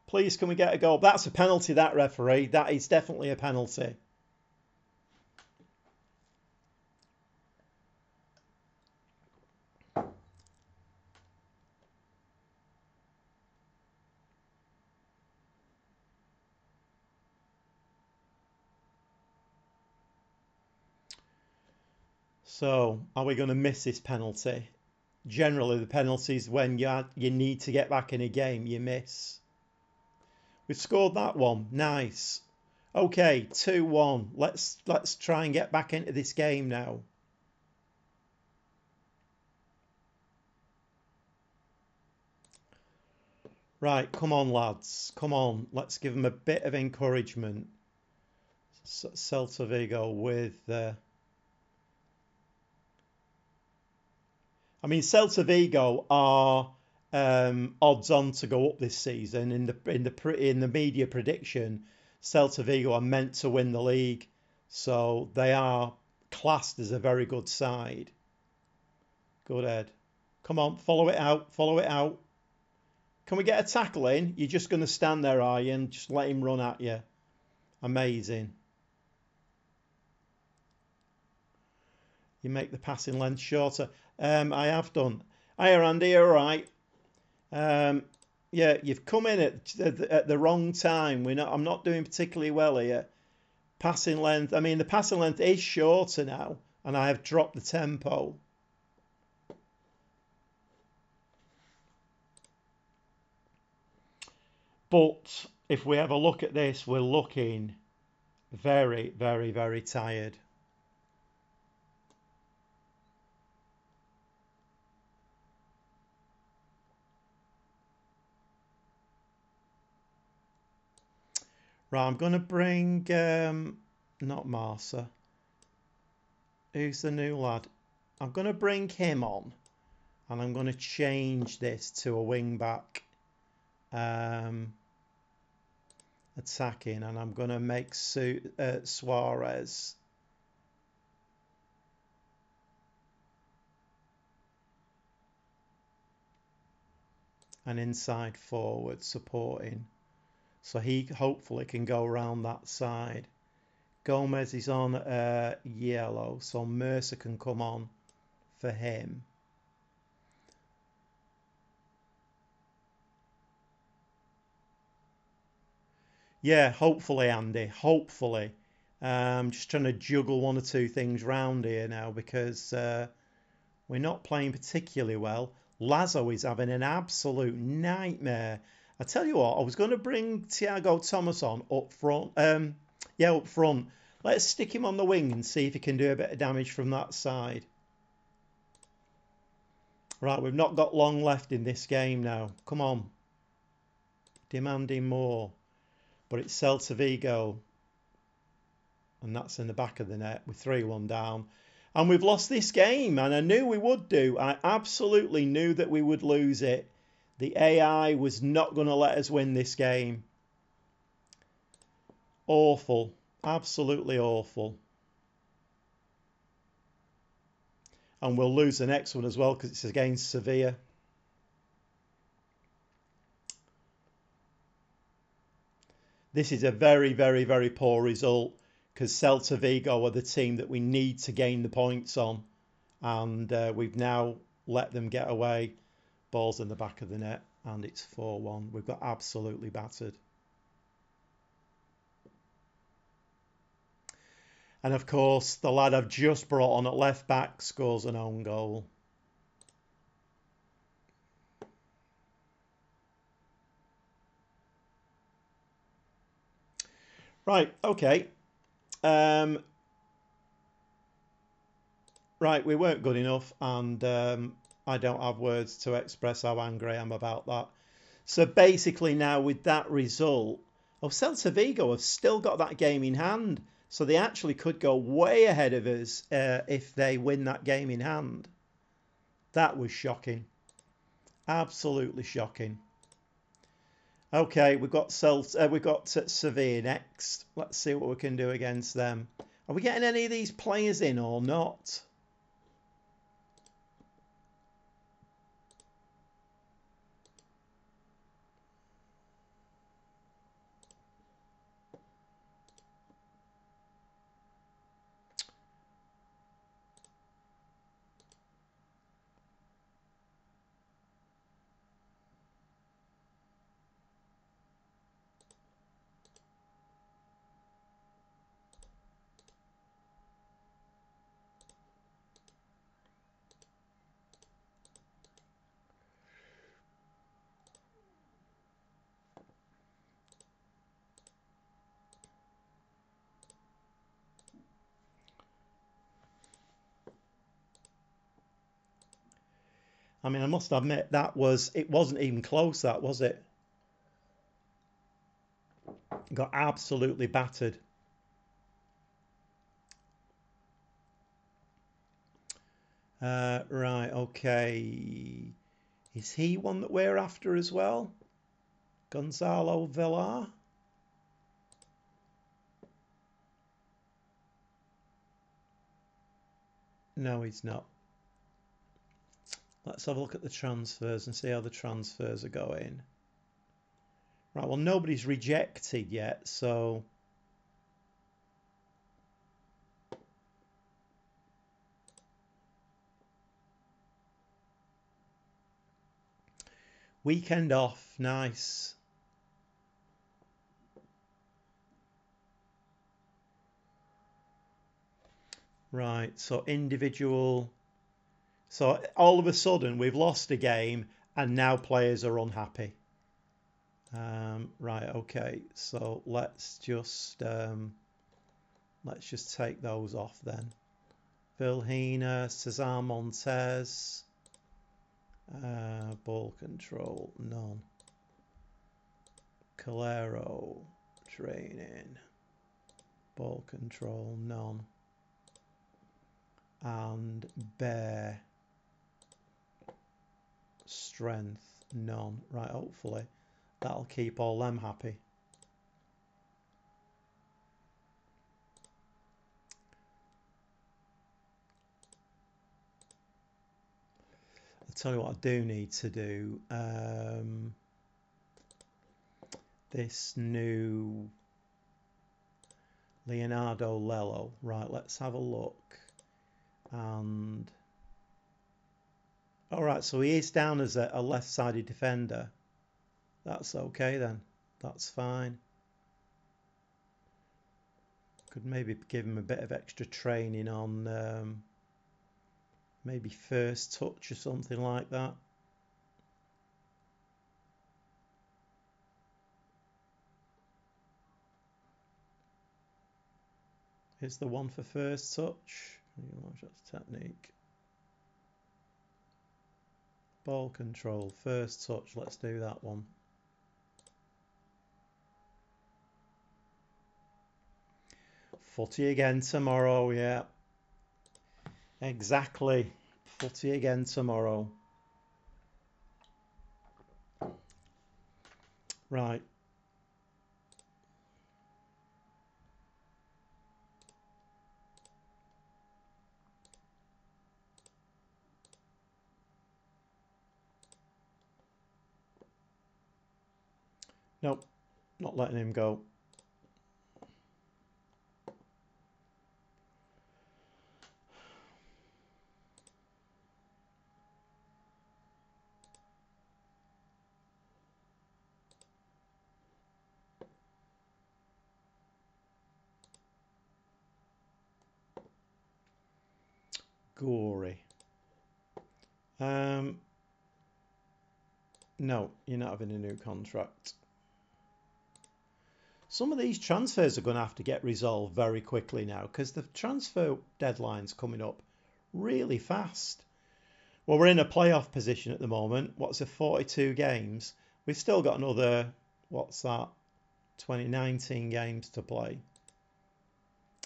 Please, can we get a goal? That's a penalty, that referee. That is definitely a penalty. So, are we going to miss this penalty? Generally, the penalties when you need to get back in a game, you miss. We've scored that one. Nice. Okay, 2-1. Let's try and get back into this game now. Right, come on, lads. Come on. Let's give them a bit of encouragement. Celta Vigo with... I mean, Celta Vigo are odds on to go up this season. In the media prediction, Celta Vigo are meant to win the league, so they are classed as a very good side. Good, Ed. Come on, follow it out. Follow it out. Can we get a tackle in? You're just going to stand there, are you, and just let him run at you? Amazing. You make the passing length shorter. I have done. Hiya, Andy. All right. Yeah, you've come in at the wrong time. I'm not doing particularly well here. Passing length. I mean, the passing length is shorter now, and I have dropped the tempo. But if we have a look at this, we're looking very, very, very tired. Right, I'm going to bring, not Marsa. Who's the new lad? I'm going to bring him on, and I'm going to change this to a wing back attacking, and I'm going to make Suarez an inside forward supporting. So he hopefully can go around that side. Gomez is on yellow, so Mercer can come on for him. Yeah, hopefully, Andy. Hopefully. Just trying to juggle one or two things round here now because we're not playing particularly well. Lazo is having an absolute nightmare. I tell you what, I was going to bring Thiago Thomas on up front. Yeah, up front. Let's stick him on the wing and see if he can do a bit of damage from that side. Right, we've not got long left in this game now. Come on. Demanding more. But it's Celta Vigo. And that's in the back of the net with 3-1 down. And we've lost this game. And I knew we would do. I absolutely knew that we would lose it. The AI was not going to let us win this game. Awful. Absolutely awful. And we'll lose the next one as well because it's against Sevilla. This is a very, very, very poor result because Celta Vigo are the team that we need to gain the points on. And we've now let them get away. Ball's in the back of the net and it's 4-1. We've got absolutely battered. And of course, the lad I've just brought on at left back scores an own goal. Right, okay. Right, we weren't good enough, and I don't have words to express how angry I am about that. So basically now with that result, Celta Vigo have still got that game in hand. So they actually could go way ahead of us if they win that game in hand. That was shocking. Absolutely shocking. Okay, we've got Sevilla next. Let's see what we can do against them. Are we getting any of these players in or not? I mean, I must admit it wasn't even close, that was it? Got absolutely battered. Right, okay. Is he one that we're after as well? Gonzalo Villar? No, he's not. Let's have a look at the transfers and see how the transfers are going. Right, well, nobody's rejected yet, so... Weekend off, nice. Right, so individual... So all of a sudden we've lost a game and now players are unhappy. Right, okay, so let's just take those off then. Vilhena, Cesar Montes, ball control, none. Calero, training, ball control, none. And Bear, strength, none. Right, hopefully that'll keep all them happy. I'll tell you what I do need to do. This new Leonardo Lello. Right, let's have a look. And all right, so he is down as a left-sided defender. That's okay then. That's fine. Could maybe give him a bit of extra training on maybe first touch or something like that. Here's the one for first touch. That's technique. Ball control, first touch. Let's do that one. Footy again tomorrow, yeah. Exactly. Footy again tomorrow. Right. Nope, not letting him go. Gory. No, you're not having a new contract. Some of these transfers are going to have to get resolved very quickly now because the transfer deadline's coming up really fast. Well, we're in a playoff position at the moment. What's it, 42 games? We've still got another, what's that, 19 games to play.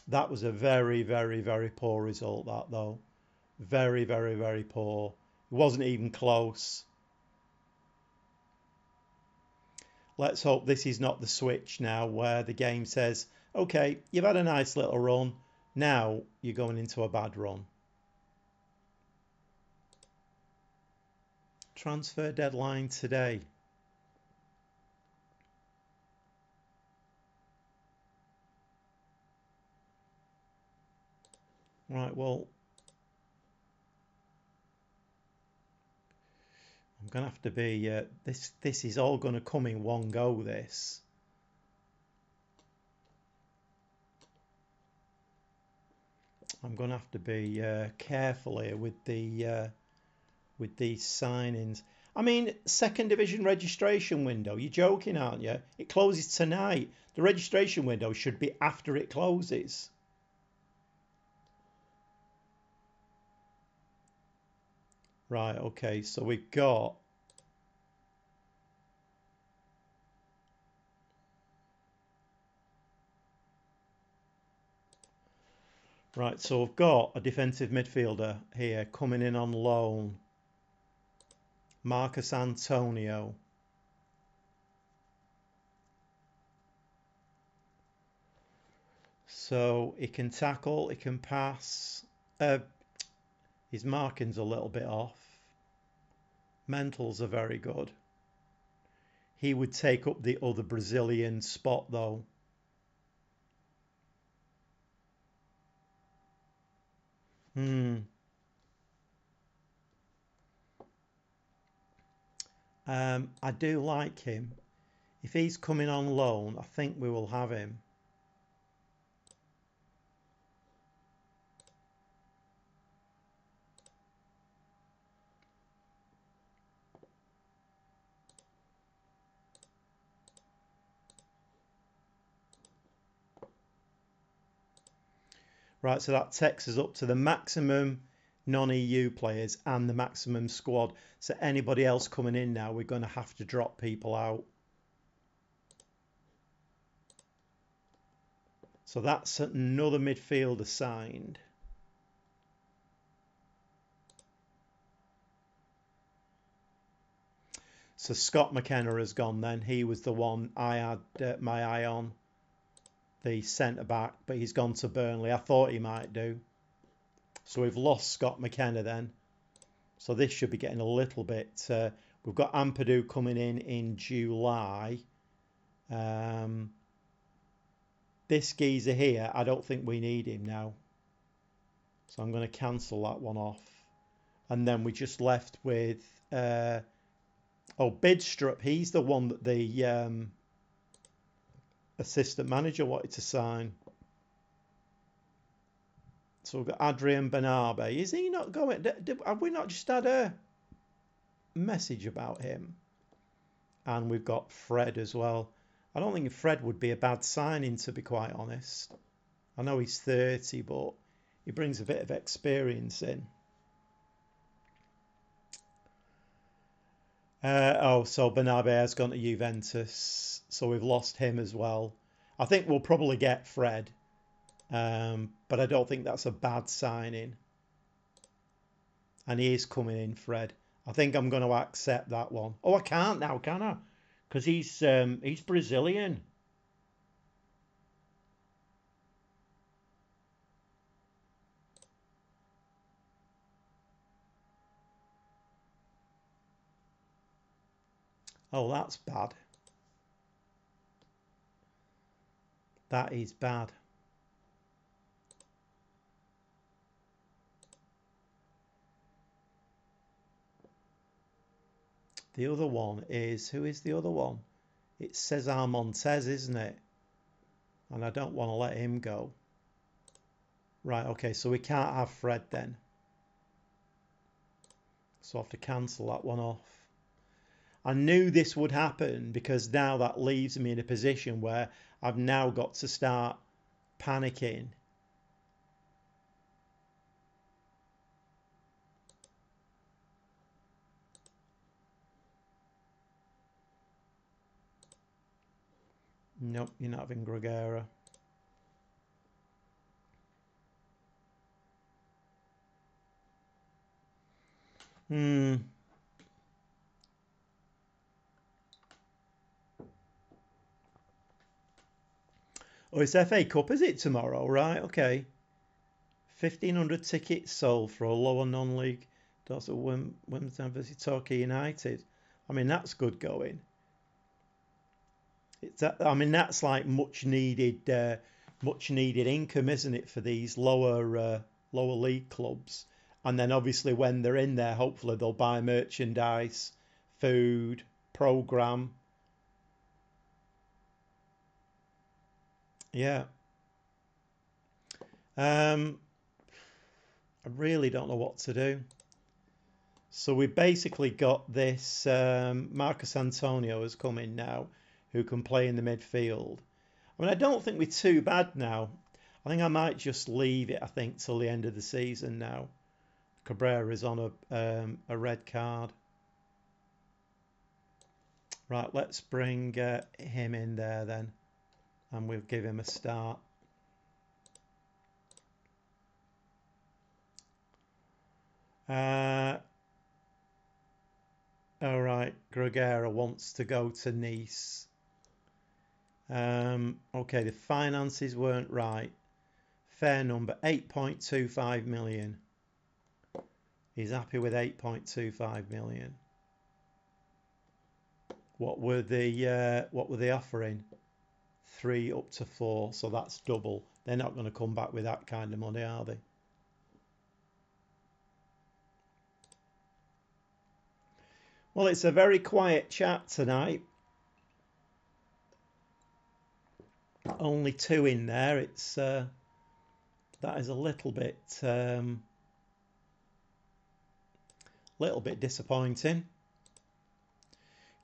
That was a very, very, very poor result, that though. Very, very, very poor. It wasn't even close. Let's hope this is not the switch now where the game says, okay, you've had a nice little run. Now you're going into a bad run. Transfer deadline today. Right, well, I'm going to have to be, this is all going to come in one go, this. I'm going to have to be careful here with these signings. I mean, second division registration window, you're joking, aren't you? It closes tonight. The registration window should be after it closes. Right, okay, so we've got right, so we've got a defensive midfielder here coming in on loan. Marcus Antonio. So he can tackle, he can pass. His marking's a little bit off. Mentals are very good. He would take up the other Brazilian spot though. I do like him. If he's coming on loan, I think we will have him. Right, so that takes us up to the maximum non-EU players and the maximum squad. So anybody else coming in now, we're going to have to drop people out. So that's another midfielder signed. So Scott McKenna has gone then. He was the one I had my eye on, the centre-back, but he's gone to Burnley. I thought he might do. So we've lost Scott McKenna then. So this should be getting a little bit... we've got Ampadu coming in July. This geezer here, I don't think we need him now. So I'm going to cancel that one off. And then we just left with... Bidstrup. He's the one that the assistant manager wanted to sign. So we've got Adrian Benabe. Is he not going? Have we not just had a message about him? And we've got Fred as well. I don't think Fred would be a bad signing, to be quite honest. I know he's 30, but he brings a bit of experience in. So Benabe has gone to Juventus, so we've lost him as well. I think we'll probably get Fred, but I don't think that's a bad signing. And he is coming in, Fred. I think I'm going to accept that one. Oh, I can't now, can I? Because he's Brazilian. Oh, that's bad. That is bad. The other one is, who is the other one? It's Cesar Montes, isn't it? And I don't want to let him go. Right, okay, so we can't have Fred then. So I have to cancel that one off. I knew this would happen because now that leaves me in a position where I've now got to start panicking. Nope, you're not having Gregera. Oh, it's FA Cup, is it, tomorrow? Right, okay. 1,500 tickets sold for a lower non-league. That's a Women's versus Torquay United. I mean, that's good going. I mean, that's like much needed income, isn't it, for these lower league clubs? And then obviously when they're in there, hopefully they'll buy merchandise, food, program. Yeah. I really don't know what to do. So we basically got this Marcus Antonio has come in now, who can play in the midfield. I mean, I don't think we're too bad now. I think I might just leave it, I think, till the end of the season now. Cabrera is on a red card. Right, let's bring him in there then. And we'll give him a start. All right, Gregera wants to go to Nice. Okay, the finances weren't right. Fair number, 8.25 million. He's happy with 8.25 million. What were they offering? 3 up to 4, so that's double. They're not going to come back with that kind of money, are they? Well, it's a very quiet chat tonight. Only 2 in there. It's that is a little bit disappointing.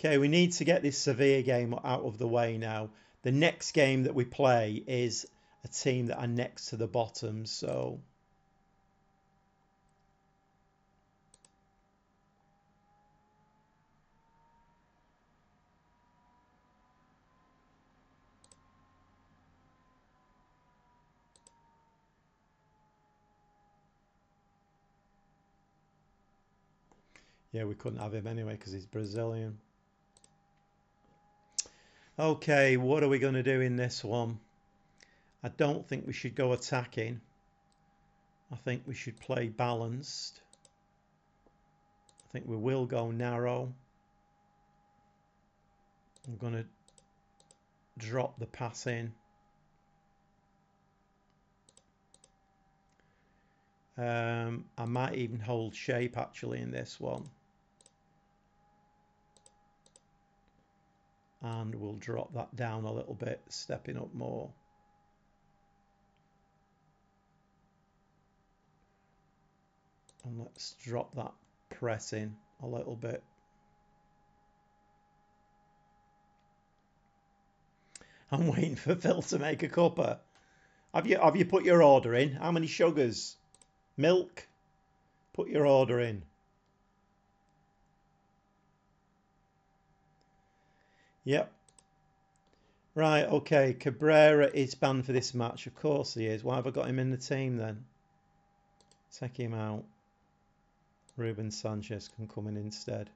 Okay, we need to get this Sevilla game out of the way now. The next game that we play is a team that are next to the bottom, so yeah, we couldn't have him anyway because he's Brazilian. Okay, what are we going to do in this one? I don't think we should go attacking. I think we should play balanced. I think we will go narrow. I'm going to drop the pass in. I might even hold shape actually in this one. And we'll drop that down a little bit, stepping up more. And let's drop that press in a little bit. I'm waiting for Phil to make a cuppa. Have you put your order in? How many sugars? Milk? Put your order in. Yep. Right, okay. Cabrera is banned for this match. Of course he is. Why have I got him in the team then? Take him out. Ruben Sanchez can come in instead.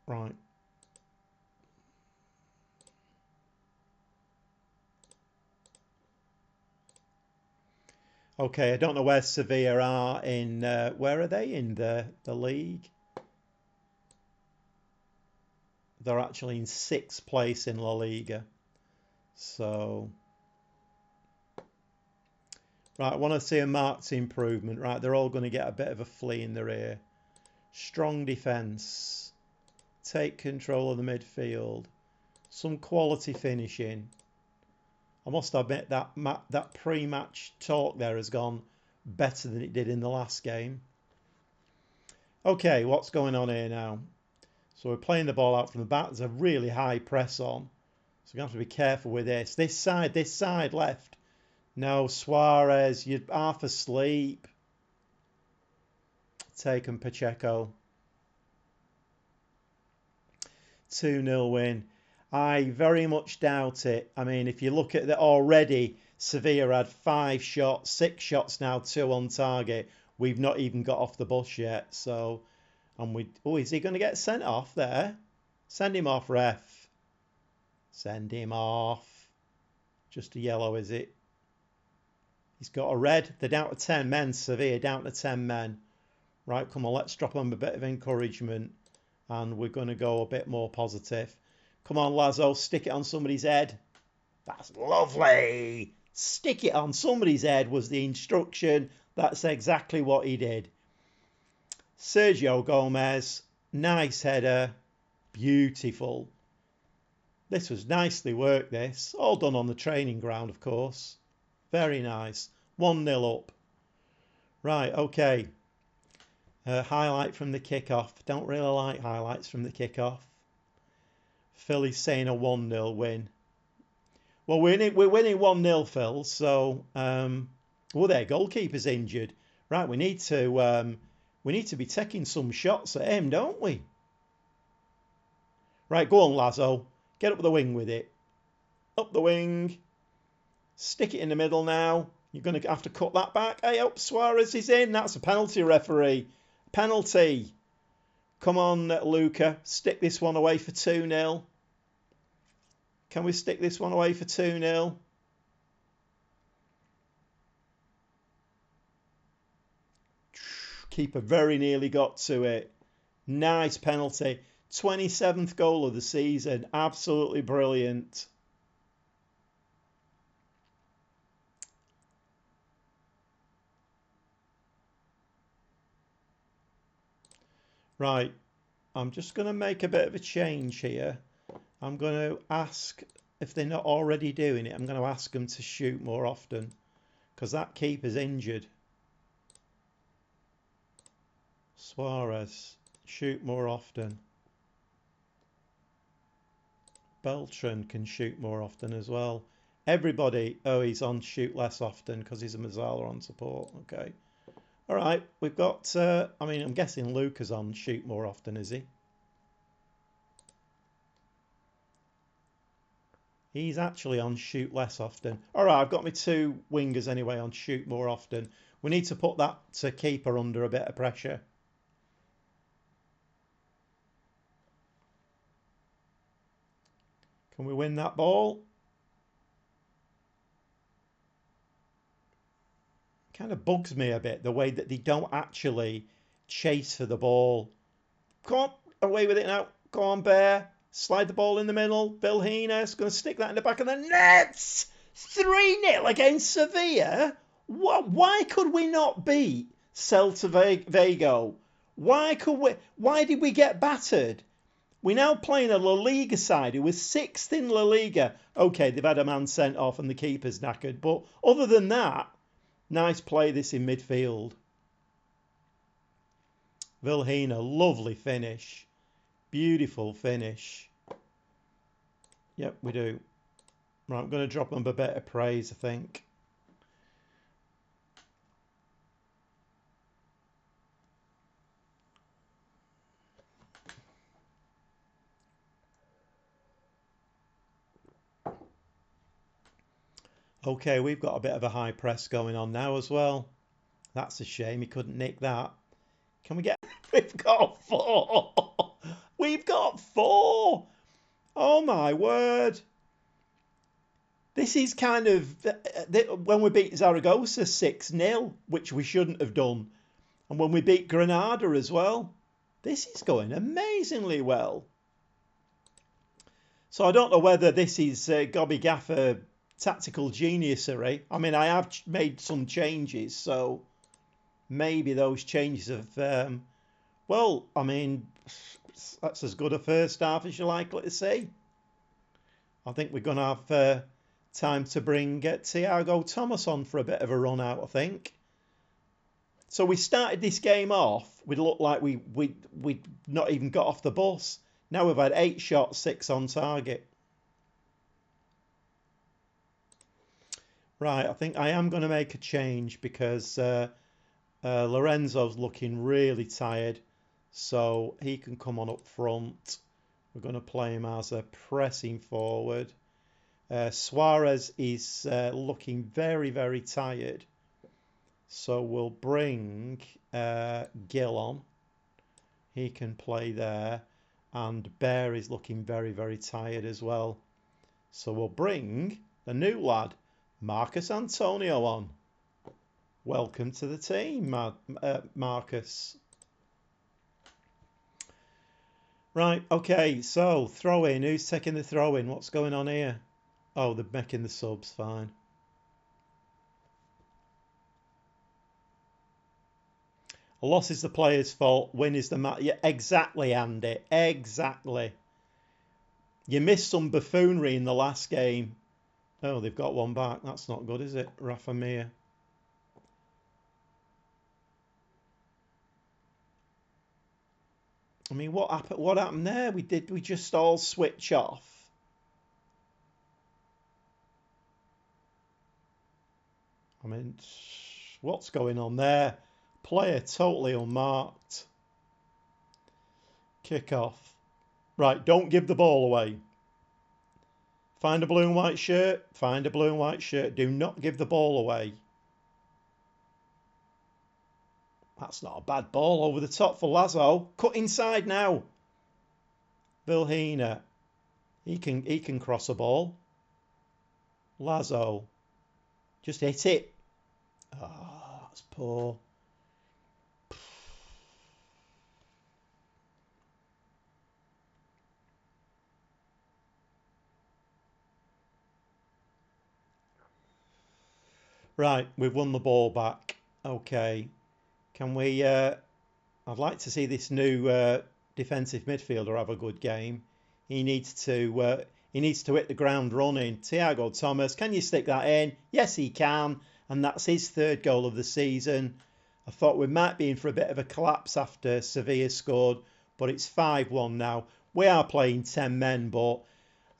Right. Okay, I don't know where Sevilla are in... where are they in the league? They're actually in 6th place in LaLiga. So... Right, I want to see a marked improvement. Right, they're all going to get a bit of a flea in their ear. Strong defence. Take control of the midfield. Some quality finishing. I must admit that pre-match talk there has gone better than it did in the last game. Okay, what's going on here now? So we're playing the ball out from the back. There's a really high press on. So we're going to have to be careful with this. This side left. No, Suarez, you're half asleep. Taken Pacheco. 2-0 win. I very much doubt it. I mean, if you look at it already, Sevilla had 5 shots, 6 shots now, 2 on target. We've not even got off the bus yet. So, is he going to get sent off there? Send him off, ref. Send him off. Just a yellow, is it? He's got a red. They're down to 10 men, Sevilla, down to 10 men. Right, come on, let's drop them a bit of encouragement. And we're going to go a bit more positive. Come on, Lazo, stick it on somebody's head. That's lovely. Stick it on somebody's head was the instruction. That's exactly what he did. Sergio Gomez, nice header. Beautiful. This was nicely worked, this. All done on the training ground, of course. Very nice. 1-0 up. Right, okay. Highlight from the kickoff. Don't really like highlights from the kickoff. Philly's saying a 1-0 win. Well, we're winning 1-0, Phil. So, their goalkeeper's injured. Right, we need to be taking some shots at him, don't we? Right, go on, Lazo. Get up the wing with it. Up the wing. Stick it in the middle now. You're going to have to cut that back. Hey, up, Suarez is in. That's a penalty, referee. Penalty. Come on, Luca. Stick this one away for 2-0. Can we stick this one away for 2-0? Keeper very nearly got to it. Nice penalty. 27th goal of the season. Absolutely brilliant. Right, I'm just going to make a bit of a change here. I'm going to ask, if they're not already doing it, I'm going to ask them to shoot more often. Because that keeper's injured. Suarez, shoot more often. Beltran can shoot more often as well. Everybody, he's on shoot less often because he's a Mazzala on support. Okay. All right, we've got, I'm guessing Luca's on shoot more often, is he? He's actually on shoot less often. All right, I've got my 2 wingers anyway on shoot more often. We need to put that keeper under a bit of pressure. Can we win that ball? Kind of bugs me a bit, the way that they don't actually chase for the ball. Come on, away with it now. Go on, Bear. Slide the ball in the middle. Vilhena going to stick that in the back of the nets. 3-0 against Sevilla. Why could we not beat Celta Vigo? Why did we get battered? We're now playing a La Liga side who was 6th in La Liga. Okay, they've had a man sent off and the keeper's knackered. But other than that, nice play this in midfield. Vilhena, lovely finish. Beautiful finish. Yep, we do. Right, I'm going to drop them a bit of praise, I think. Okay, we've got a bit of a high press going on now as well. That's a shame. He couldn't nick that. Can we get... We've got 4. We've got 4. Oh, my word. This is kind of... When we beat Zaragoza 6-0, which we shouldn't have done. And when we beat Granada as well. This is going amazingly well. So I don't know whether this is Gobby Gaffer tactical geniusery. I mean, I have made some changes, so maybe those changes have... well, I mean, that's as good a first half as you're likely to see. I think we're going to have time to bring Thiago Thomas on for a bit of a run out, I think. So we started this game off. We looked like we'd not even got off the bus. Now we've had 8 shots, 6 on target. Right, I think I am going to make a change because Lorenzo's looking really tired. So he can come on up front. We're going to play him as a pressing forward. Suarez is looking very, very tired. So we'll bring Gil on. He can play there. And Bear is looking very, very tired as well. So we'll bring the new lad, Marcus Antonio, on. Welcome to the team, Marcus. Right, okay, so throw in. Who's taking the throw in? What's going on here? Oh, they're making the subs, fine. A loss is the player's fault. Win is the match. Yeah, exactly, Andy. Exactly. You missed some buffoonery in the last game. Oh, they've got one back. That's not good, is it? Rafa Mir. I mean, what happened there? We just all switch off? I mean, what's going on there? Player totally unmarked. Kick off. Right, don't give the ball away. Find a blue and white shirt. Find a blue and white shirt. Do not give the ball away. That's not a bad ball over the top for Lazo. Cut inside now. Vilhena. He can cross a ball. Lazo. Just hit it. Ah, that's poor. Right, we've won the ball back. Okay. Can we... I'd like to see this new defensive midfielder have a good game. He needs to hit the ground running. Thiago Thomas, can you stick that in? Yes, he can. And that's his 3rd goal of the season. I thought we might be in for a bit of a collapse after Sevilla scored, but it's 5-1 now. We are playing 10 men, but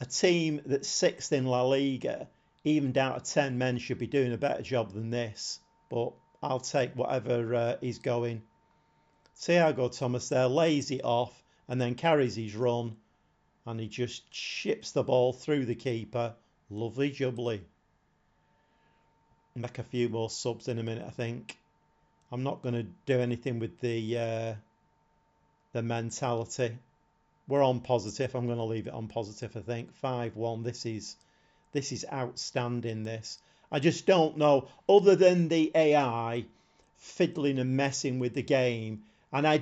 a team that's 6th in La Liga, even down to 10 men, should be doing a better job than this. But I'll take whatever is going. Thiago Thomas there lays it off and then carries his run. And he just chips the ball through the keeper. Lovely jubbly. Make a few more subs in a minute, I think. I'm not going to do anything with the mentality. We're on positive. I'm going to leave it on positive, I think. 5-1. This is outstanding, this. I just don't know. Other than the AI fiddling and messing with the game. And I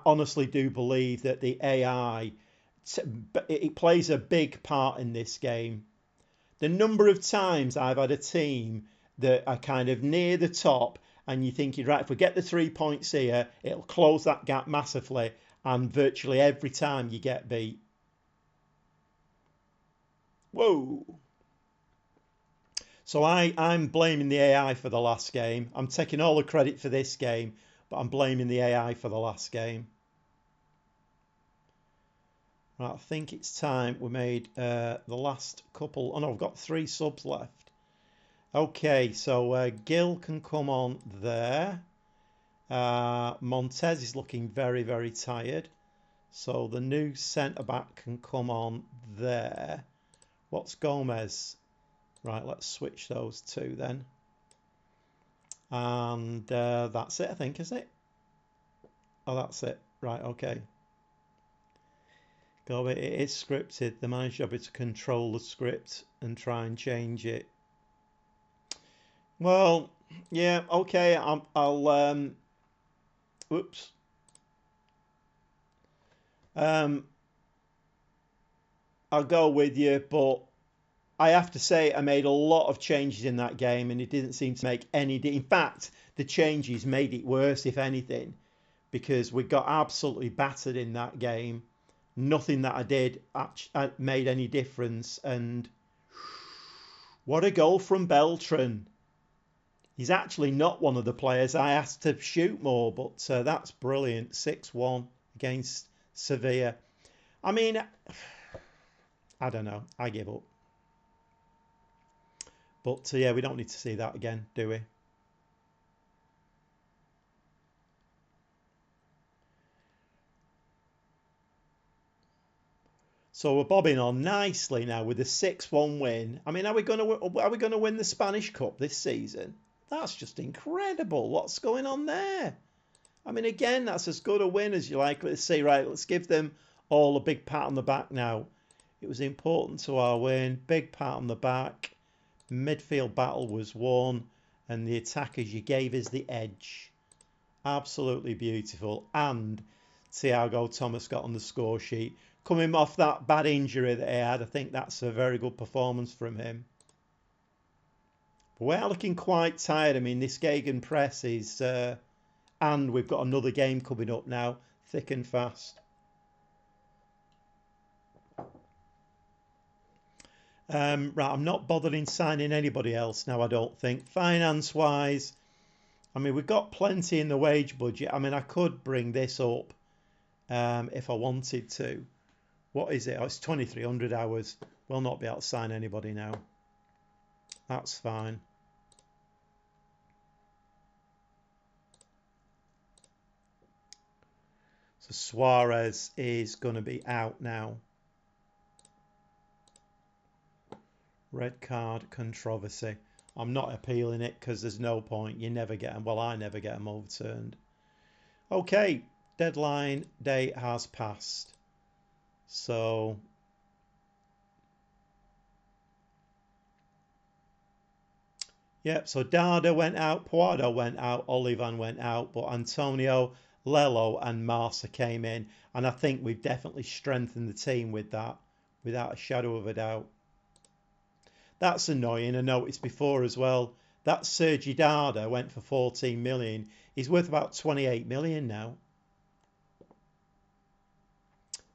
honestly do believe that the AI, it plays a big part in this game. The number of times I've had a team that are kind of near the top and you're thinking, right, if we get the 3 points here, it'll close that gap massively. and virtually every time you get beat. Whoa. So I'm blaming the AI for the last game. I'm taking all the credit for this game, but I'm blaming the AI for the last game. Right, I think it's time we made the last couple. Oh no, I've got 3 subs left. Okay, so Gil can come on there. Montez is looking very, very tired. So the new centre-back can come on there. What's Gomez? Right, let's switch those 2 then. And that's it, I think, is it? Oh, that's it. Right, okay. Go, it is scripted. The manager's job is to control the script and try and change it. Well, yeah, okay. I'll oops. I'll go with you, but I have to say I made a lot of changes in that game, and it didn't seem to make any. In fact, the changes made it worse, if anything, because we got absolutely battered in that game. Nothing that I did made any difference, and what a goal from Beltran. He's actually not one of the players I asked to shoot more, but that's brilliant. 6-1 against Sevilla. I mean, I don't know. I give up. But yeah, we don't need to see that again, do we? So we're bobbing on nicely now with a 6-1 win. I mean, are we going to win the Spanish Cup this season? That's just incredible. What's going on there? I mean, again, that's as good a win as you're likely to see. Right, let's give them all a big pat on the back now. It was important to our win. Big pat on the back. Midfield battle was won, and the attackers, you gave us the edge. Absolutely beautiful. And Thiago Thomas got on the score sheet. Coming off that bad injury that he had, I think that's a very good performance from him. But we're looking quite tired. I mean, this gegenpress is... and we've got another game coming up now, thick and fast. Right, I'm not bothering signing anybody else now, I don't think. Finance-wise, I mean, we've got plenty in the wage budget. I mean, I could bring this up if I wanted to. What is it? Oh, it's 2,300 hours. We'll not be able to sign anybody now. That's fine. So Suarez is going to be out now. Red card controversy. I'm not appealing it because there's no point. You never get them. Well, I never get them overturned. Okay, deadline day has passed. So yep, so Dada went out, Puado went out, Olivan went out, but Antonio, Lello and Marsa came in, and I think we've definitely strengthened the team with that, without a shadow of a doubt. That's annoying. I noticed before as well. That Sergi Dada went for 14 million. He's worth about 28 million now.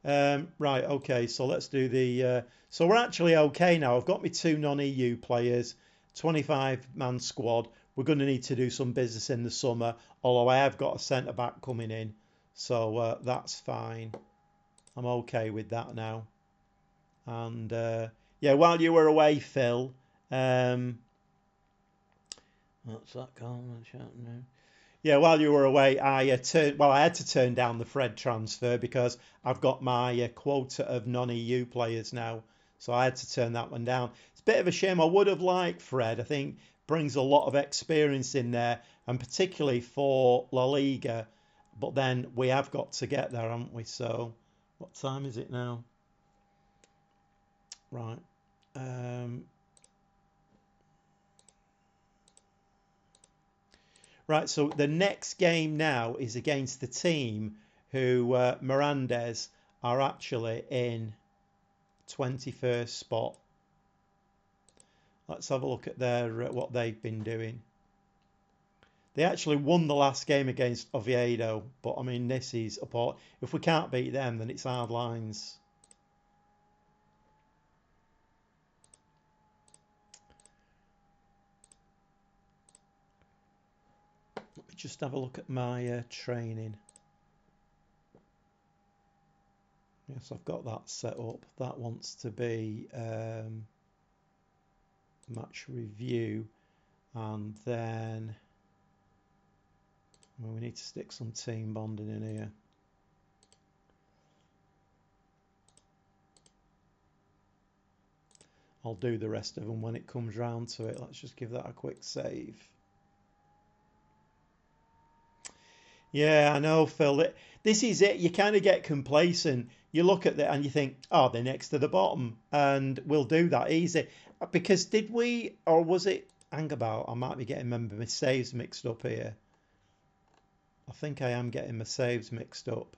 Right, okay, so let's do the... so we're actually okay now. I've got my 2 non-EU players, 25-man squad. We're going to need to do some business in the summer, although I have got a centre-back coming in. So that's fine. I'm okay with that now. And, yeah, while you were away, Phil... what's that called? Yeah, while you were away, I had to turn down the Fred transfer because I've got my quota of non-EU players now, so I had to turn that one down. It's a bit of a shame. I would have liked Fred. I think brings a lot of experience in there, and particularly for La Liga. But then we have got to get there, haven't we? So, what time is it now? Right. Right, so the next game now is against the team who Mirandes are actually in 21st spot. Let's have a look at their what they've been doing. They actually won the last game against Oviedo, but I mean, this is a if we can't beat them, then it's hard lines. Let me just have a look at my training. Yes, I've got that set up. That wants to be match review, and then well, we need to stick some team bonding in here. I'll do the rest of them when it comes round to it. Let's just give that a quick save. Yeah, I know, Phil. This is it. You kind of get complacent. You look at that and you think, oh, they're next to the bottom, and we'll do that easy. Because did we, or was it, hang about, I might be getting my saves mixed up here. I think I am getting my saves mixed up.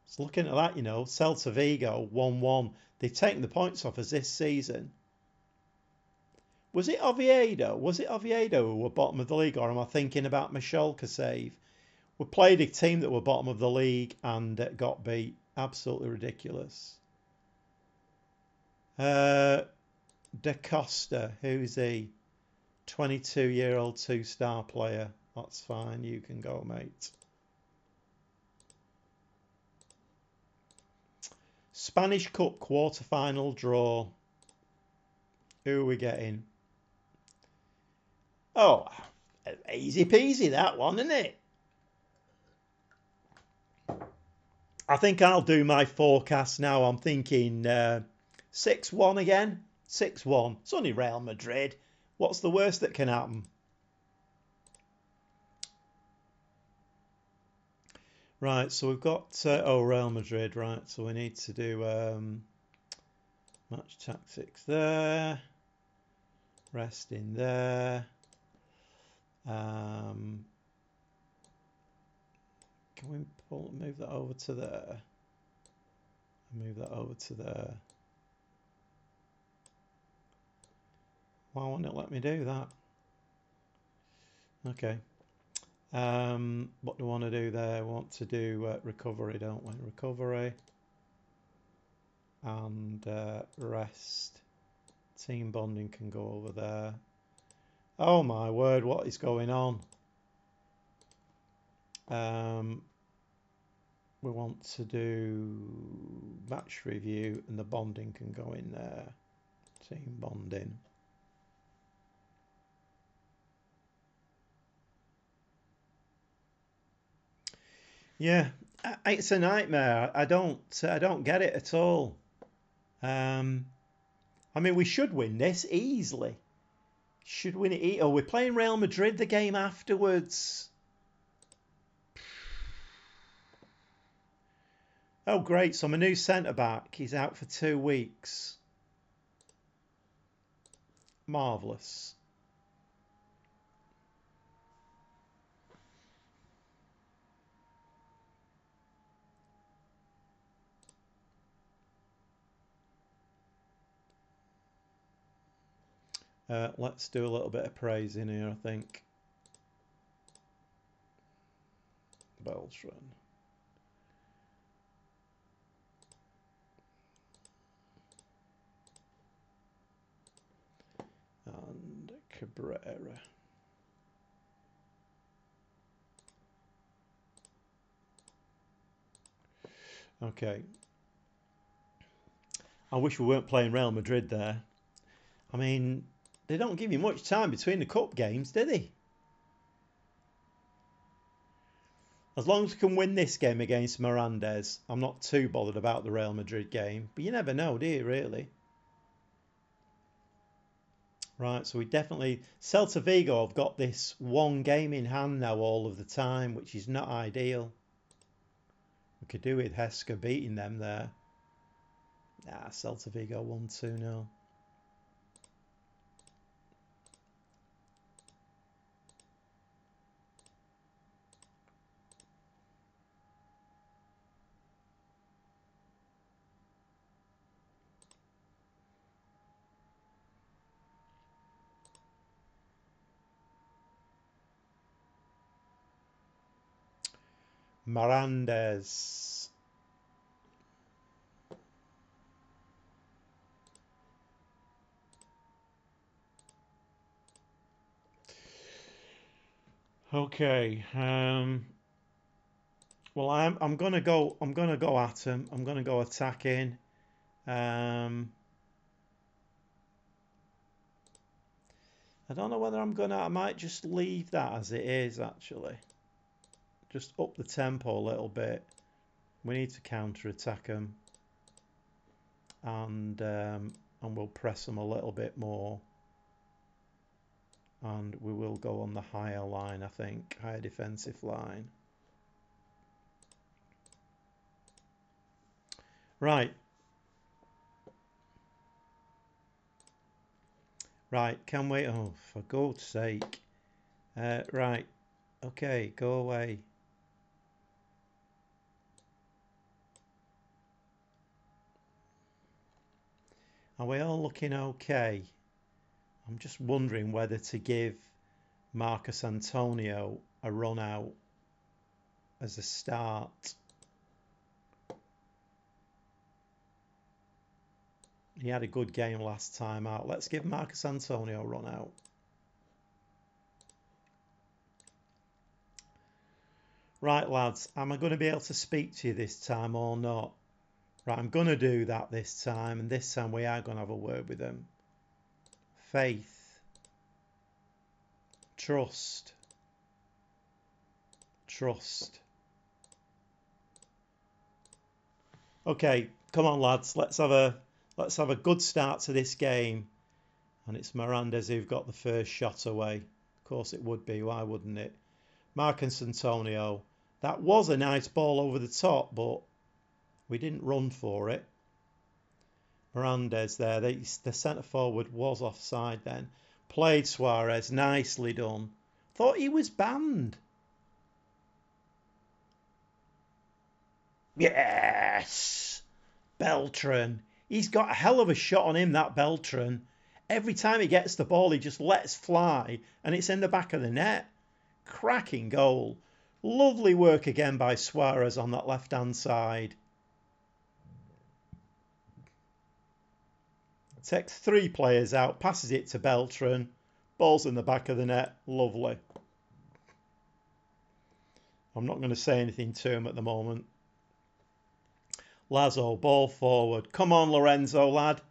So looking at that, you know, Celta Vigo 1-1. They've taken the points off us this season. Was it Oviedo? Was it Oviedo who were bottom of the league, or am I thinking about Michalka save? We played a team that were bottom of the league and got beat. Absolutely ridiculous. Da Costa, who's he? 22-year-old 2-star player. That's fine. You can go, mate. Spanish Cup quarter-final draw. Who are we getting? Oh, easy peasy that one, isn't it? I think I'll do my forecast now. I'm thinking 6-1 again. 6-1. It's only Real Madrid. What's the worst that can happen? Right, so we've got Real Madrid, right? So we need to do match tactics there, rest in there. Can we move that over to there? Move that over to there. Why won't it let me do that? Okay. What do we want to do there? We want to do recovery, don't we? Recovery and rest. Team bonding can go over there. Oh my word, what is going on? We want to do match review and the bonding can go in there. Team bonding. Yeah, it's a nightmare. I don't get it at all. I mean, we should win this easily. Should win it. Oh, we're playing Real Madrid the game afterwards. Oh, great. So my new centre-back, he's out for 2 weeks. Marvellous. Let's do a little bit of praise in here, I think. Beltran. And Cabrera. Okay. I wish we weren't playing Real Madrid there. I mean, they don't give you much time between the cup games, do they? As long as we can win this game against Mirandes, I'm not too bothered about the Real Madrid game. But you never know, do you, really? Right, so we definitely... Celta Vigo have got this one game in hand now all of the time, which is not ideal. We could do with Heska beating them there. Nah, Celta Vigo 1-2-0. Mirandes. Okay. Well, I'm gonna go. I'm gonna go at him. I'm gonna go attacking. Um, I don't know whether I'm gonna. I might just leave that as it is. Actually, just up the tempo a little bit. We need to counter attack them, and we'll press them a little bit more. And we will go on the higher line. I think higher defensive line. Right. Right, can we? Oh, for God's sake. Right, okay, go away. Are we all looking okay? I'm just wondering whether to give Marcus Antonio a run out as a start. He had a good game last time out. Let's give Marcus Antonio a run out. Right, lads, am I going to be able to speak to you this time or not? Right, I'm going to do that this time, and this time we are going to have a word with them. Faith. Trust. Trust. Okay, come on, lads. Let's have a good start to this game. And it's Mirandes who've got the first shot away. Of course it would be. Why wouldn't it? Marcus Antonio. That was a nice ball over the top, but we didn't run for it. Mirandes there. The centre forward was offside then. Played Suarez. Nicely done. Thought he was banned. Yes! Beltran. He's got a hell of a shot on him, that Beltran. Every time he gets the ball, he just lets fly, and it's in the back of the net. Cracking goal. Lovely work again by Suarez on that left-hand side. Takes 3 players out, passes it to Beltran. Ball's in the back of the net. Lovely. I'm not going to say anything to him at the moment. Lazo, ball forward. Come on, Lorenzo, lad.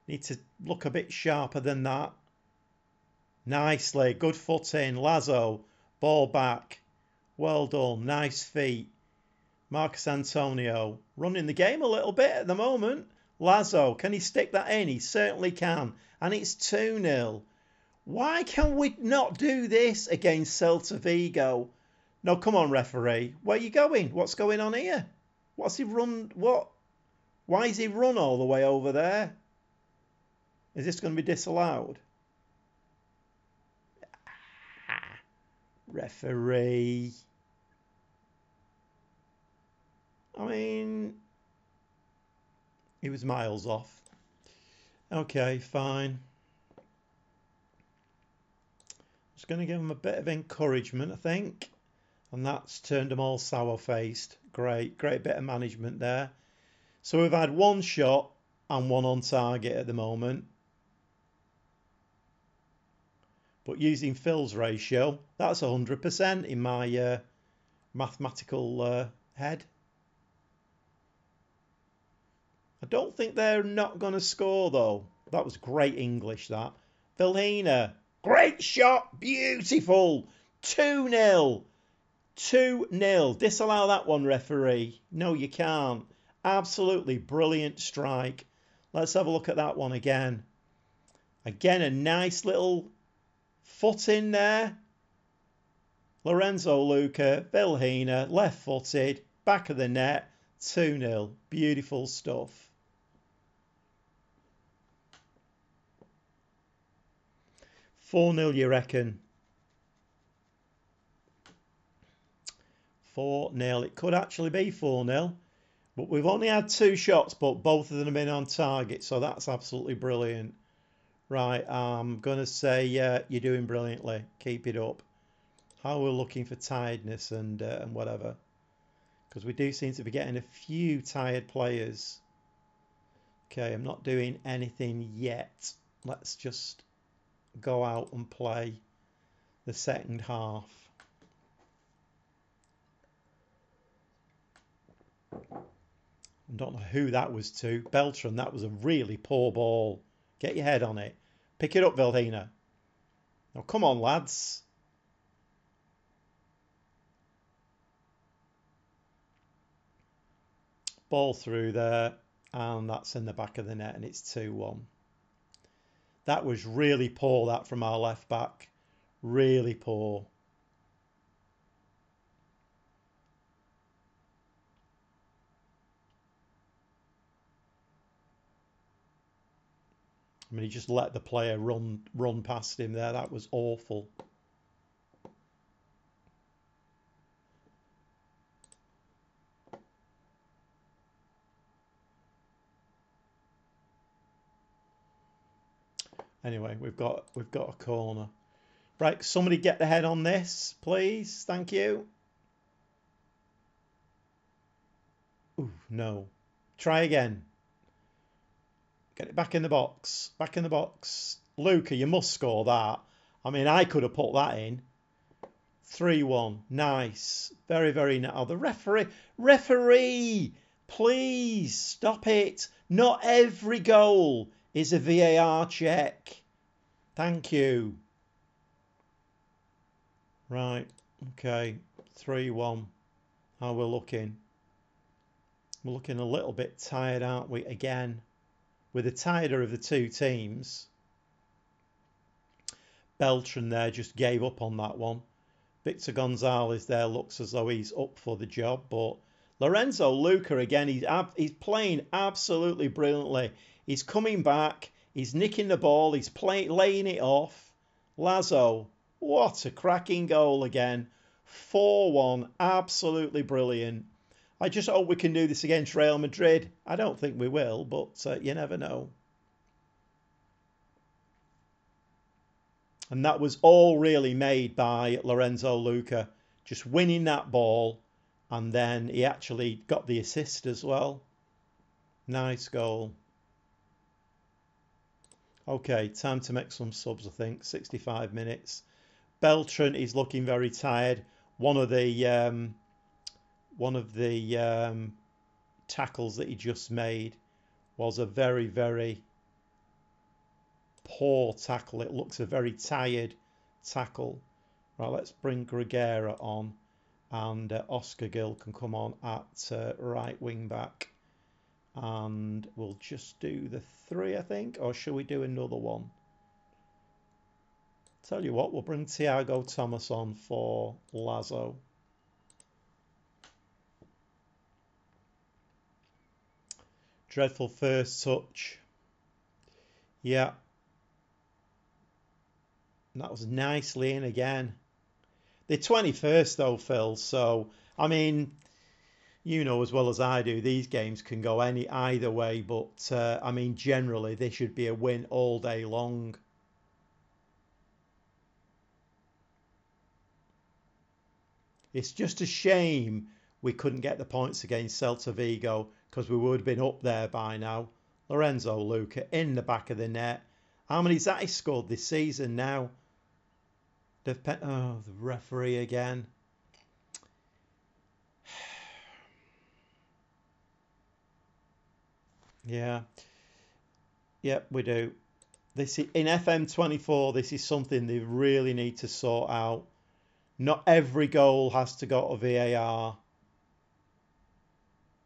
Need to look a bit sharper than that. Nicely. Good foot in. Lazo, ball back. Well done. Nice feet. Marcus Antonio running the game a little bit at the moment. Lazo, can he stick that in? He certainly can. And it's 2-0. Why can we not do this against Celta Vigo? No, come on, referee. Where are you going? What's going on here? What's he run? What? Why is he run all the way over there? Is this going to be disallowed? Referee. I mean, he was miles off. Okay, fine. Just going to give him a bit of encouragement, I think. And that's turned them all sour-faced. Great bit of management there. So we've had 1 shot and 1 on target at the moment. But using Phil's ratio, that's 100% in my mathematical head. I don't think they're not going to score, though. That was great English, that. Vilhena, great shot, beautiful. 2-0. 2-0. Disallow that one, referee. No, you can't. Absolutely brilliant strike. Let's have a look at that one again. Again, a nice little foot in there. Lorenzo Luca, Vilhena, left-footed, back of the net, 2-0. Beautiful stuff. 4-0, you reckon? 4-0. It could actually be 4-0. But we've only had 2 shots, but both of them have been on target, so that's absolutely brilliant. Right, I'm going to say you're doing brilliantly. Keep it up. How we're looking for tiredness and whatever. because we do seem to be getting a few tired players. Okay, I'm not doing anything yet. Let's just go out and play the second half. I don't know who that was to. Beltran, that was a really poor ball. Get your head on it. Pick it up, Vilhena. Now, come on, lads. Ball through there, and that's in the back of the net, and it's 2-1. That was really poor, that, from our left back. Really poor. I mean, he just let the player run past him there. That was awful. Anyway, we've got a corner. Right, somebody get the head on this, please. Thank you. Ooh, no. Try again. Get it back in the box. Back in the box. Luca, you must score that. I mean, I could have put that in. 3-1. Nice. Very, very nice. Oh, the referee, please stop it. Not every goal is a VAR check. Thank you. Right. Okay. 3-1. How we're looking. We're looking a little bit tired, aren't we? Again. We're the tireder of the two teams. Beltran there just gave up on that one. Victor Gonzalez there looks as though he's up for the job, but Lorenzo Luca again, he's playing absolutely brilliantly. He's coming back, he's nicking the ball, he's laying it off. Lazo, what a cracking goal again. 4-1, absolutely brilliant. I just hope we can do this against Real Madrid. I don't think we will, but you never know. And that was all really made by Lorenzo Luca, just winning that ball, and then he actually got the assist as well. Nice goal. Okay, time to make some subs, I think. 65 minutes. Beltran is looking very tired. One of the tackles that he just made was a very, very poor tackle. It looks a very tired tackle. Right, let's bring Gregera on, and Oscar Gill can come on at right wing back, and we'll just do the 3, I think, or should we do another one? Tell you what, we'll bring Thiago Thomas on for Lazo. Dreadful first touch. Yeah. And that was nicely in again. They're 21st though, Phil. So, I mean, you know as well as I do, these games can go either way. But, I mean, generally, they should be a win all day long. It's just a shame we couldn't get the points against Celta Vigo, because we would have been up there by now. Lorenzo Luca in the back of the net. How many's that he scored this season now? The referee again. Yeah. Yep, we do. This is, in FM24, this is something they really need to sort out. Not every goal has to go to VAR.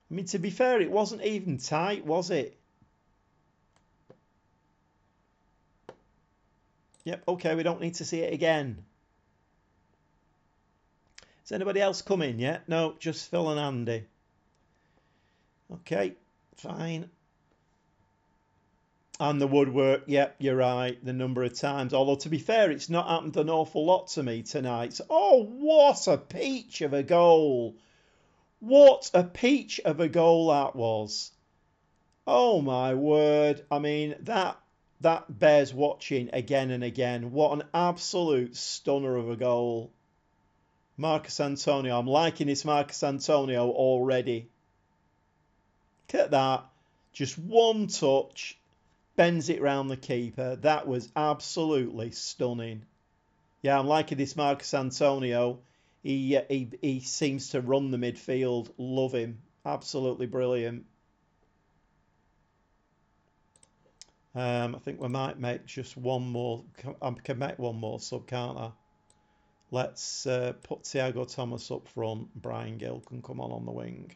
I mean, to be fair, it wasn't even tight, was it? Yep, okay, we don't need to see it again. Has anybody else come in yet? No, just Phil and Andy. Okay, fine. And the woodwork, yep, you're right, the number of times. Although, to be fair, it's not happened an awful lot to me tonight. So, oh, what a peach of a goal. What a peach of a goal that was. Oh, my word. I mean, that bears watching again and again. What an absolute stunner of a goal. Marcus Antonio. I'm liking this Marcus Antonio already. Look at that. Just one touch. Bends it round the keeper. That was absolutely stunning. Yeah, I'm liking this Marcus Antonio. He seems to run the midfield. Love him. Absolutely brilliant. I think we might make just one more. I can make one more sub, can't I? Let's put Thiago Thomas up front. Brian Gill can come on the wing.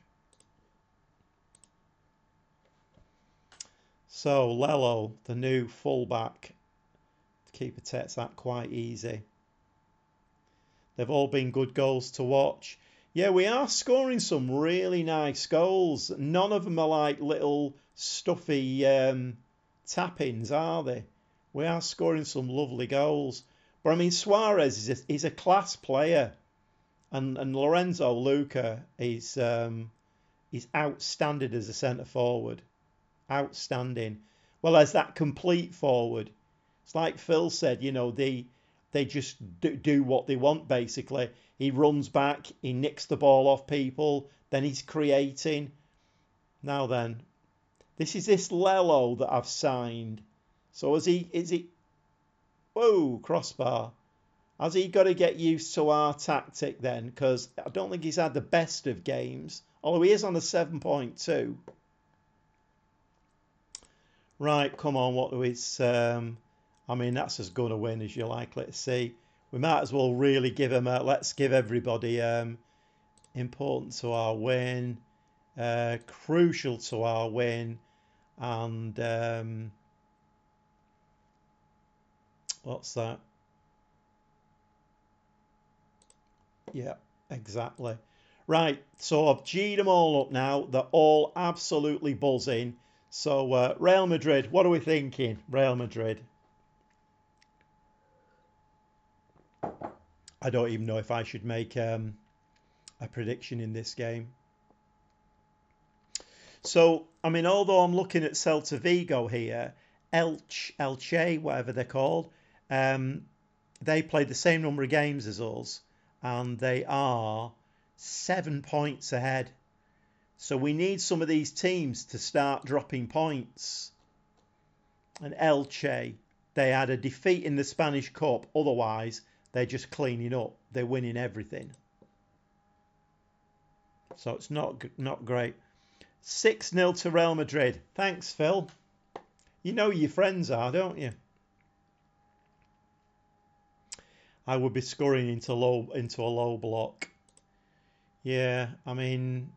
So Lello, the new fullback. The keeper takes that quite easy. They've all been good goals to watch. Yeah, we are scoring some really nice goals. None of them are like little stuffy tap-ins, are they? We are scoring some lovely goals. But I mean, Suarez is a class player, and Lorenzo Luca is outstanding as a centre forward. Outstanding. Well, as that complete forward, it's like Phil said. You know, they just do what they want, basically. He runs back, he nicks the ball off people, then he's creating. Now then, this is this Lello that I've signed. So is he, whoa, crossbar. Has he got to get used to our tactic then? Because I don't think he's had the best of games, although he is on a 7.2. Right, come on, what do we... I mean, that's as good a win as you're likely to see. We might as well really give him a... Let's give everybody important to our win, crucial to our win, and what's that? Yeah, exactly. Right, so I've G'd them all up now. They're all absolutely buzzing. So, Real Madrid, what are we thinking? Real Madrid. I don't even know if I should make a prediction in this game. So, I mean, although I'm looking at Celta Vigo here, Elche, whatever they're called, they played the same number of games as us, and they are 7 points ahead. So we need some of these teams to start dropping points. And Elche, they had a defeat in the Spanish Cup. Otherwise, they're just cleaning up. They're winning everything. So it's not great. 6-0 to Real Madrid. Thanks, Phil. You know who your friends are, don't you? I would be scoring into a low block. Yeah, I mean,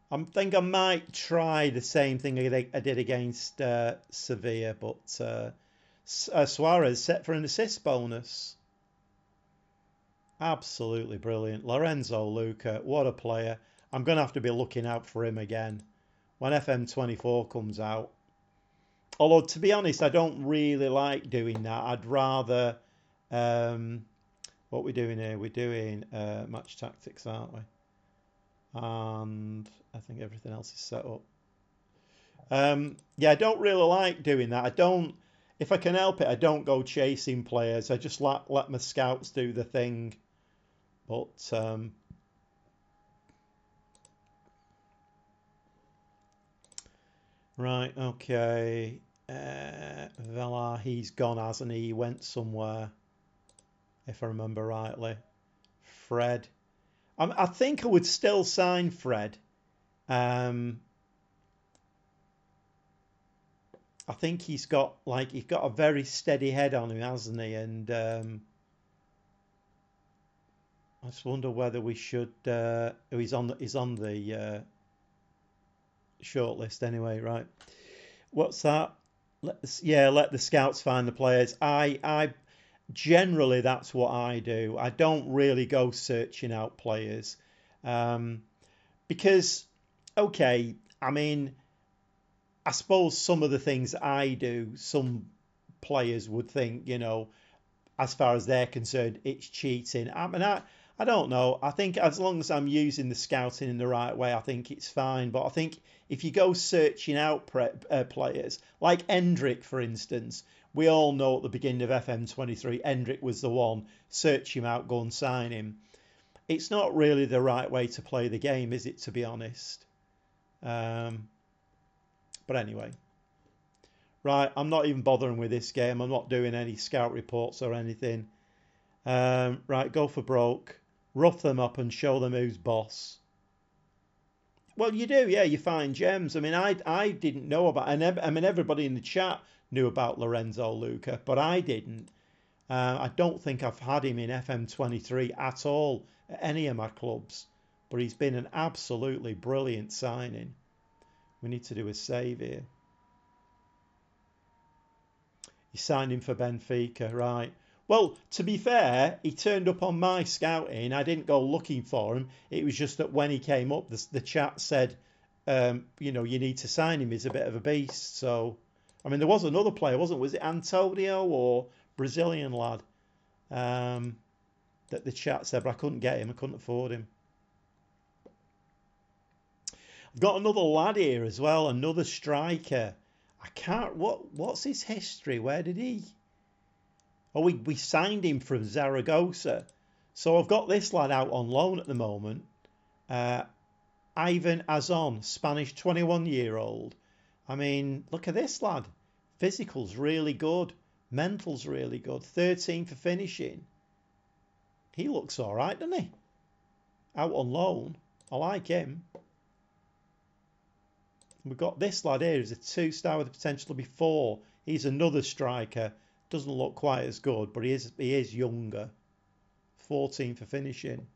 I think I might try the same thing I did against Sevilla, but Suarez set for an assist bonus. Absolutely brilliant. Lorenzo Luca, what a player. I'm going to have to be looking out for him again when FM24 comes out. Although, to be honest, I don't really like doing that. I'd rather... what we're doing here, we're doing match tactics, aren't we? And I think everything else is set up. Yeah, I don't really like doing that. I don't, if I can help it, I don't go chasing players. I just let my scouts do the thing. But right, okay. Vela, he's gone, hasn't he? He went somewhere, if I remember rightly. Fred. I think I would still sign Fred. I think he's got a very steady head on him, hasn't he? And I just wonder whether we should. He's on the shortlist anyway, right? What's that? Let the scouts find the players. I generally that's what I do. I don't really go searching out players, because okay, I mean, I suppose some of the things I do, some players would think, as far as they're concerned, it's cheating. I mean, I don't know. I think as long as I'm using the scouting in the right way, I think it's fine. But I think if you go searching out players, like Endrick, for instance, we all know at the beginning of FM23, Endrick was the one. Search him out, go and sign him. It's not really the right way to play the game, is it, to be honest? Um, but anyway. Right, I'm not even bothering with this game. I'm not doing any scout reports or anything. Right, go for broke. Rough them up and show them who's boss. Well, you do, yeah. You find gems. I mean, I didn't know about. I mean, everybody in the chat knew about Lorenzo Luca, but I didn't. I don't think I've had him in FM23 at all at any of my clubs, but he's been an absolutely brilliant signing. We need to do a save here. He signed him for Benfica, right. Well, to be fair, he turned up on my scouting. I didn't go looking for him. It was just that when he came up, the chat said, you know, you need to sign him. He's a bit of a beast. So, I mean, there was another player, wasn't it? Was it Antonio or Brazilian lad that the chat said, but I couldn't get him. I couldn't afford him. I've got another lad here as well, another striker. I can't. What's his history? Where did he? Oh, we signed him from Zaragoza. So I've got this lad out on loan at the moment. Ivan Azon, Spanish 21-year-old. I mean, look at this lad. Physical's really good. Mental's really good. 13 for finishing. He looks all right, doesn't he? Out on loan. I like him. We've got this lad here who's a 2-star with the potential to be 4. He's another striker. Doesn't look quite as good, but he is younger. 14 for finishing.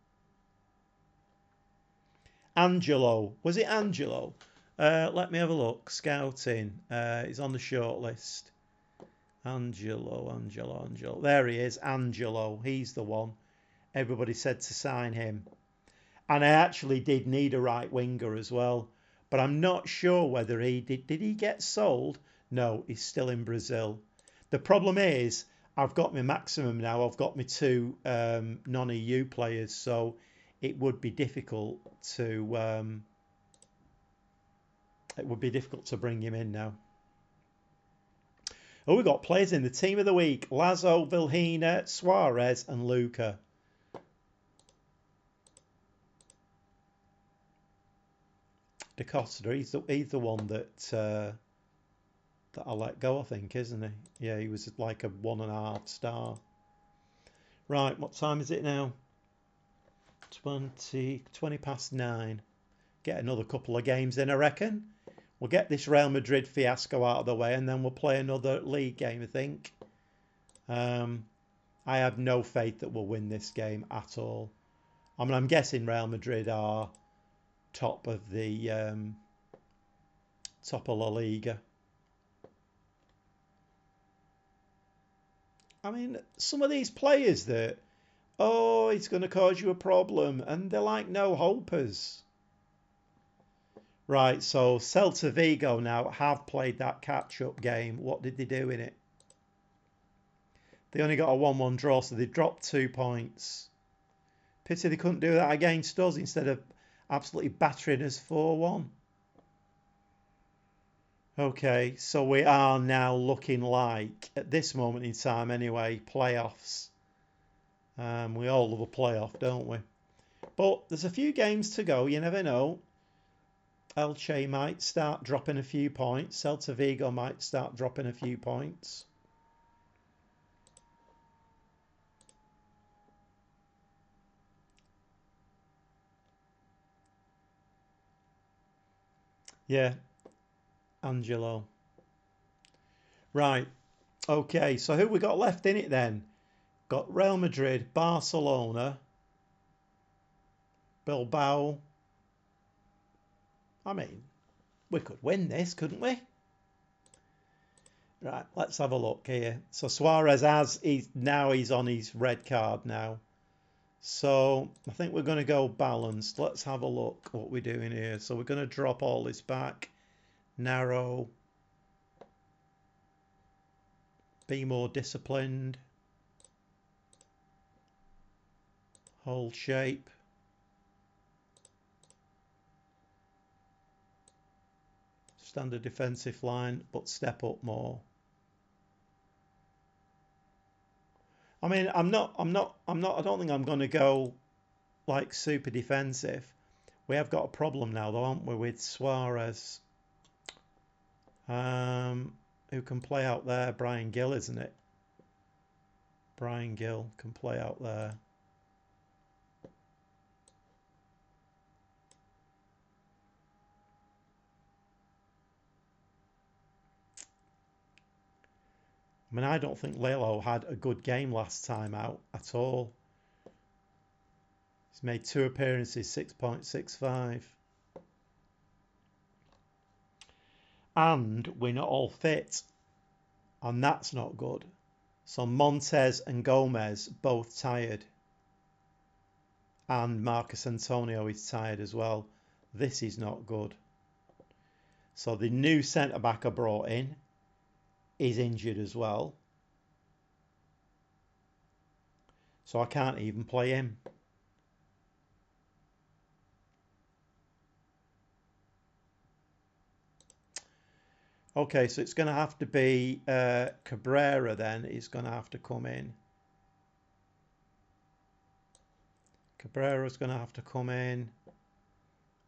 Angelo. Was it Angelo? Let me have a look. Scouting. He's on the shortlist. Angelo. There he is. Angelo. He's the one. Everybody said to sign him. And I actually did need a right winger as well. But I'm not sure whether he did. Did he get sold? No, he's still in Brazil. The problem is I've got my maximum now. I've got my 2 non-EU players, so it would be difficult to bring him in now. Oh, we've got players in the team of the week: Lazo, Vilhena, Suarez, and Luca. Da Costa, he's the one that I let go, I think, isn't he? Yeah, he was like a 1.5 star. Right, what time is it now? 20 past 9. Get another couple of games in, I reckon. We'll get this Real Madrid fiasco out of the way, and then we'll play another league game, I think. I have no faith that we'll win this game at all. I mean, I'm guessing Real Madrid are top of LaLiga. I mean, some of these players that, oh, it's going to cause you a problem, and they're like no hopers. Right, so Celta Vigo now have played that catch-up game. What did they do in it? They only got a 1-1 draw, so they dropped 2 points. Pity they couldn't do that against us instead of absolutely battering us 4-1. Okay, so we are now looking like, at this moment in time anyway, playoffs. We all love a playoff, don't we? But there's a few games to go, you never know. Elche might start dropping a few points. Celta Vigo might start dropping a few points. Yeah, Angelo. Right, okay, so who we got left in it then? Got Real Madrid, Barcelona, Bilbao. I mean, we could win this, couldn't we? Right, let's have a look here. So Suarez he's on his red card now. So I think we're going to go balanced. Let's have a look what we're doing here. So we're going to drop all this back. Narrow. Be more disciplined. Hold shape. Standard defensive line, but step up more. I mean, I don't think I'm going to go like super defensive. We have got a problem now, though, haven't we, with Suarez, who can play out there. Brian Gill, isn't it? Brian Gill can play out there. I mean, I don't think Lalo had a good game last time out at all. He's made 2 appearances, 6.65. And we're not all fit. And that's not good. So Montez and Gomez both tired. And Marcus Antonio is tired as well. This is not good. So the new centre-back I brought in is injured as well. So I can't even play him. Okay, so it's going to have to be Cabrera then. He's going to have to come in. Cabrera's going to have to come in.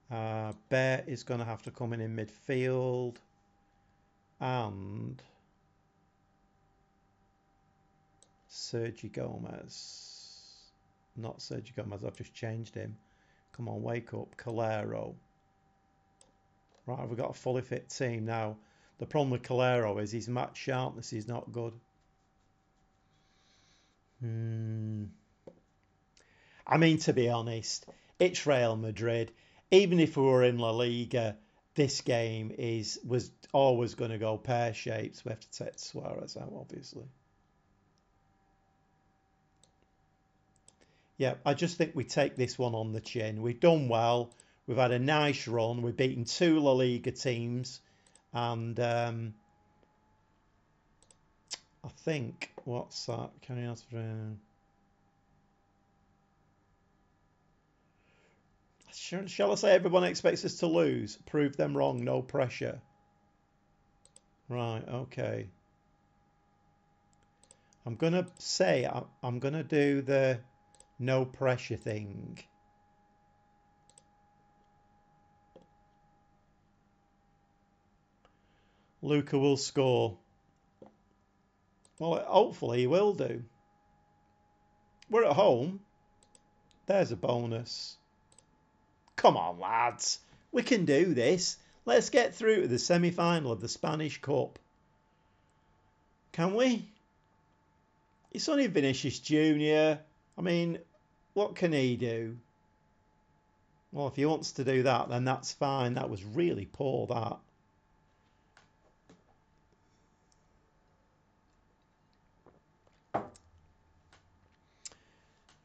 Bear is going to have to come in midfield. And Sergio Gomez. Not Sergio Gomez, I've just changed him. Come on, wake up. Calero. Right, we've got a fully fit team now. The problem with Calero is his match sharpness is not good. I mean, to be honest, it's Real Madrid. Even if we were in La Liga, this game was always going to go pear-shaped. We have to take Suarez out, obviously. Yeah, I just think we take this one on the chin. We've done well. We've had a nice run. We've beaten 2 La Liga teams. And I think, what's that? Shall I say everyone expects us to lose? Prove them wrong, no pressure. Right, okay. I'm going to say, I'm going to do the no pressure thing. Luca will score. Well, hopefully he will do. We're at home. There's a bonus. Come on, lads. We can do this. Let's get through to the semi-final of the Spanish Cup. Can we? It's only Vinicius Junior. I mean, what can he do? Well, if he wants to do that, then that's fine. That was really poor, that.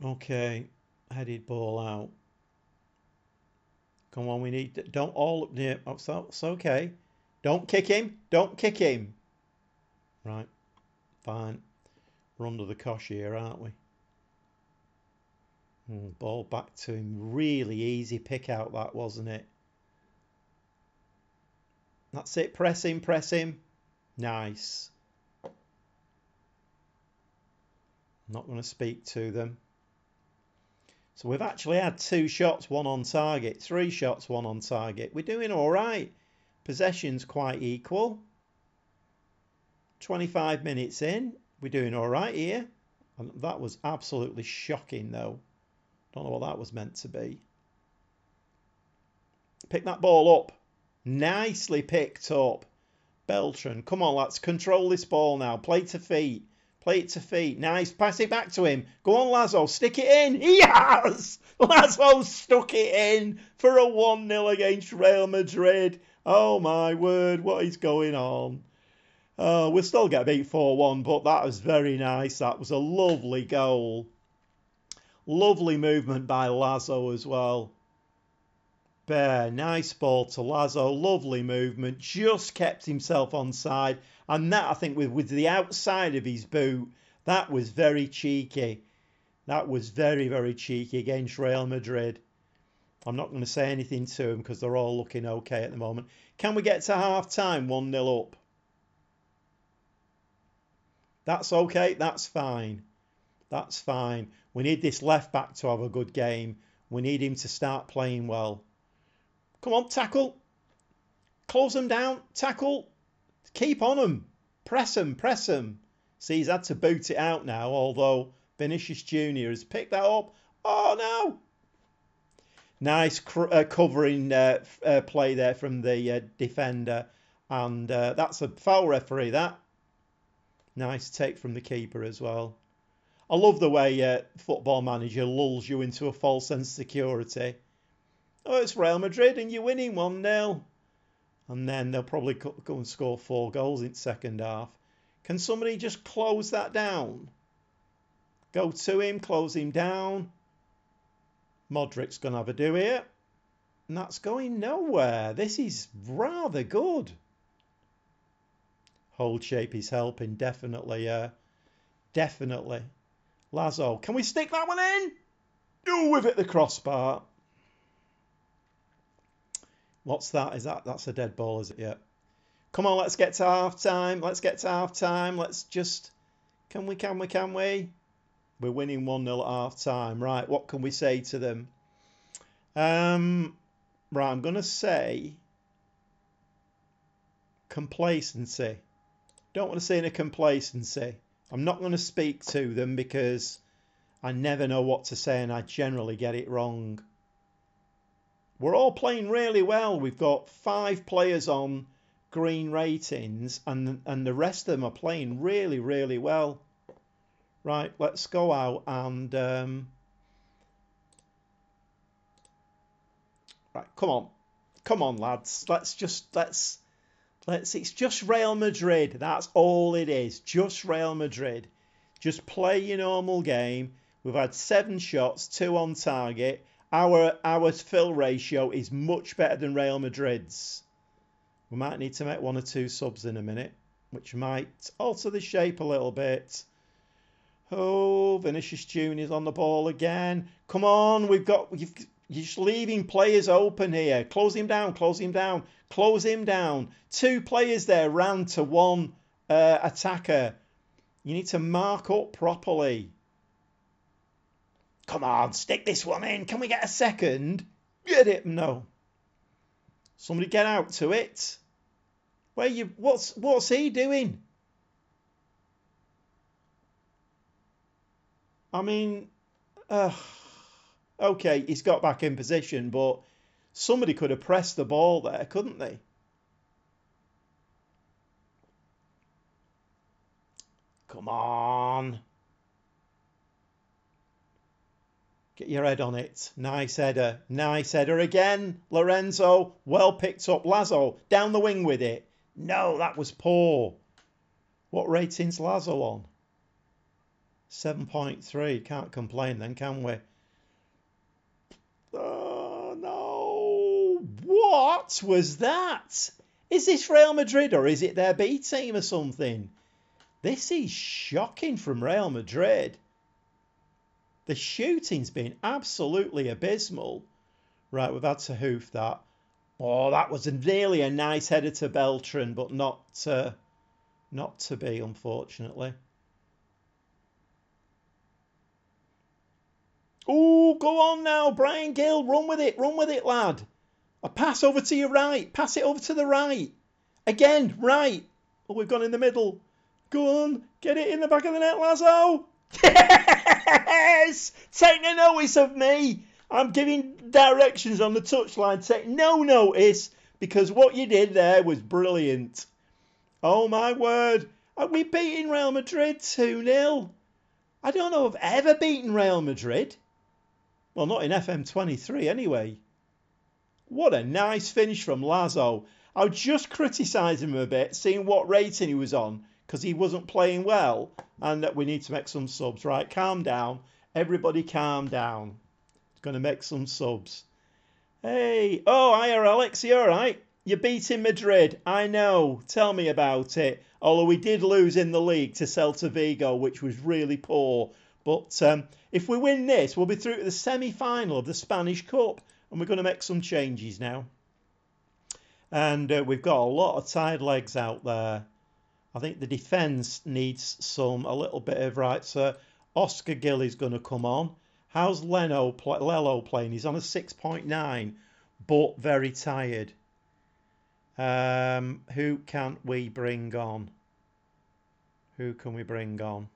Okay, headed ball out. Come on, we need... Don't all... Yeah, it's okay. Don't kick him. Don't kick him. Right, fine. We're under the cosh here, aren't we? Ball back to him. Really easy pick out, that, wasn't it? That's it. Press him, press him. Nice. I'm not going to speak to them. So we've actually had 2 shots, 1 on target. 3 shots, 1 on target. We're doing all right. Possession's quite equal. 25 minutes in. We're doing all right here. And that was absolutely shocking, though. Don't know what that was meant to be. Pick that ball up. Nicely picked up. Beltran, come on, let's control this ball now. Play to feet. Play it to feet. Nice. Pass it back to him. Go on, Lazo. Stick it in. Yes! Lazo stuck it in for a 1-0 against Real Madrid. Oh, my word. What is going on? We'll still get beat 4-1, but that was very nice. That was a lovely goal. Lovely movement by Lazo as well. Bear, nice ball to Lazo. Lovely movement. Just kept himself onside. And that, I think, with the outside of his boot, that was very cheeky. That was very, very cheeky against Real Madrid. I'm not going to say anything to them because they're all looking okay at the moment. Can we get to half-time 1-0 up? That's okay. That's fine. That's fine. We need this left-back to have a good game. We need him to start playing well. Come on, tackle. Close them down. Tackle. Keep on them. Press them. Press them. See, he's had to boot it out now, although Vinicius Jr. has picked that up. Oh, no. Nice covering play there from the defender. And that's a foul, referee, that. Nice take from the keeper as well. I love the way Football Manager lulls you into a false sense of security. Oh, it's Real Madrid and you're winning 1-0. And then they'll probably go and score 4 goals in the second half. Can somebody just close that down? Go to him, close him down. Modric's going to have a do here. And that's going nowhere. This is rather good. Hold shape is helping, definitely. Definitely. Lazo, can we stick that one in? Oh, we've hit the crossbar. What's that? That's a dead ball, is it? Yeah. Come on, let's get to half time. Let's get to half time. Let's just... Can we? We're winning 1-0 at half time. Right, what can we say to them? Right, I'm going to say complacency. Don't want to say in a complacency. I'm not going to speak to them because I never know what to say and I generally get it wrong. We're all playing really well. We've got 5 players on green ratings and the rest of them are playing really, really well. Right, let's go out and... right, come on. Come on, lads. It's just Real Madrid. That's all it is. Just Real Madrid. Just play your normal game. We've had 7 shots, 2 on target. Our fill ratio is much better than Real Madrid's. We might need to make 1 or 2 subs in a minute, which might alter the shape a little bit. Oh, Vinicius Jr.'s on the ball again. Come on, you're just leaving players open here. Close him down, close him down, close him down. 2 players there ran to 1 attacker. You need to mark up properly. Come on, stick this one in. Can we get a second? Get it? No. Somebody get out to it. What's he doing? I mean, okay, he's got back in position, but somebody could have pressed the ball there, couldn't they? Come on. Get your head on it. Nice header. Nice header again. Lorenzo, well picked up. Lazo, down the wing with it. No, that was poor. What rating's Lazo on? 7.3. Can't complain then, can we? Oh, no. What was that? Is this Real Madrid or is it their B team or something? This is shocking from Real Madrid. The shooting's been absolutely abysmal. Right, we've had to hoof that. Oh, that was really a nice header to Beltran, but not to be, unfortunately. Oh, go on now, Brian Gill. Run with it, lad. A pass over to your right. Pass it over to the right. Again, right. Oh, we've gone in the middle. Go on, get it in the back of the net, Lazo. Yes! Take no notice of me. I'm giving directions on the touchline. Take no notice because what you did there was brilliant. Oh, my word. Are we beating Real Madrid 2-0? I don't know if I've ever beaten Real Madrid. Well, not in FM23 anyway. What a nice finish from Lazo. I was just criticising him a bit, seeing what rating he was on, because he wasn't playing well, and that we need to make some subs. Right, calm down. Everybody calm down. It's going to make some subs. Hey, oh, hiya, Alex. You all right? You're beating Madrid. I know. Tell me about it. Although we did lose in the league to Celta Vigo, which was really poor. But if we win this, we'll be through to the semi-final of the Spanish Cup, and we're going to make some changes now. And we've got a lot of tired legs out there. I think the defence needs a little bit of right. So Oscar Gilly's going to come on. How's Lello playing? He's on a 6.9, but very tired. Who can we bring on? Who can we bring on?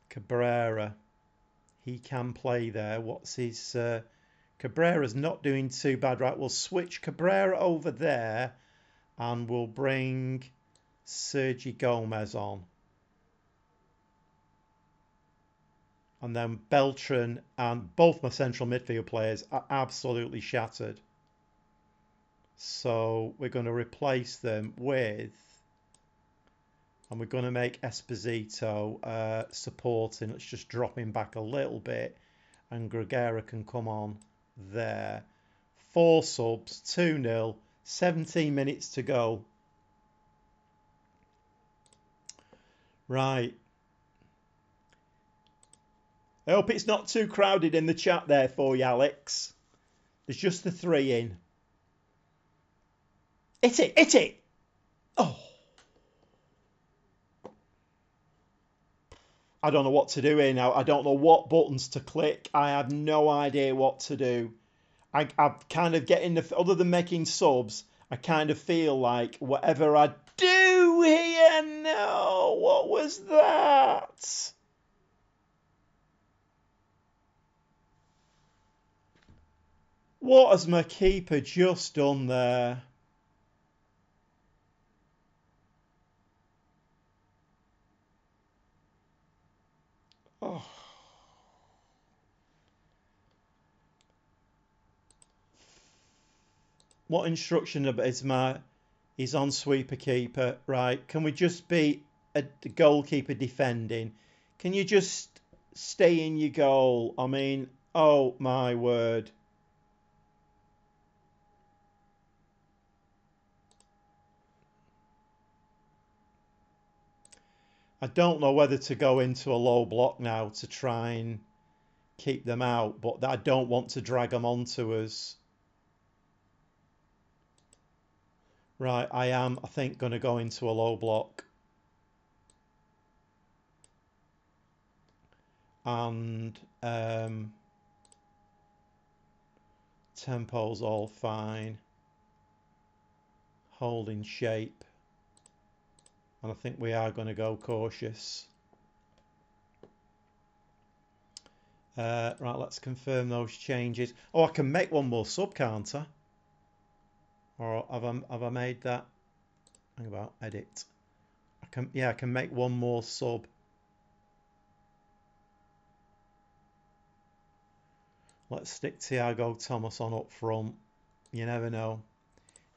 Cabrera. He can play there. What's his... Cabrera's not doing too bad. Right, we'll switch Cabrera over there and we'll bring Sergi Gomez on. And then Beltran, and both my central midfield players are absolutely shattered. So we're going to replace them with... And we're going to make Esposito supporting. Let's just drop him back a little bit. And Gregera can come on there. 4 subs, 2-0, 17 minutes to go. Right. I hope it's not too crowded in the chat there for you, Alex. There's just the 3 in. Hit it, hit it! Oh. I don't know what to do here now. I don't know what buttons to click. I have no idea what to do. I'm kind of getting the... Other than making subs, I kind of feel like whatever I do here... No, what was that? What has my keeper just done there? Oh. What instruction is my... He's on sweeper keeper. Right, can we just be a goalkeeper defending? Can you just stay in your goal? I mean, oh my word. I don't know whether to go into a low block now to try and keep them out, but I don't want to drag them onto us. Right, I think, going to go into a low block. And tempo's all fine. Holding shape. And I think we are going to go cautious. Right, let's confirm those changes. Oh, I can make one more sub, can't I? Or have I made that? Hang about, edit. I can make one more sub. Let's stick Thiago Thomas on up front. You never know.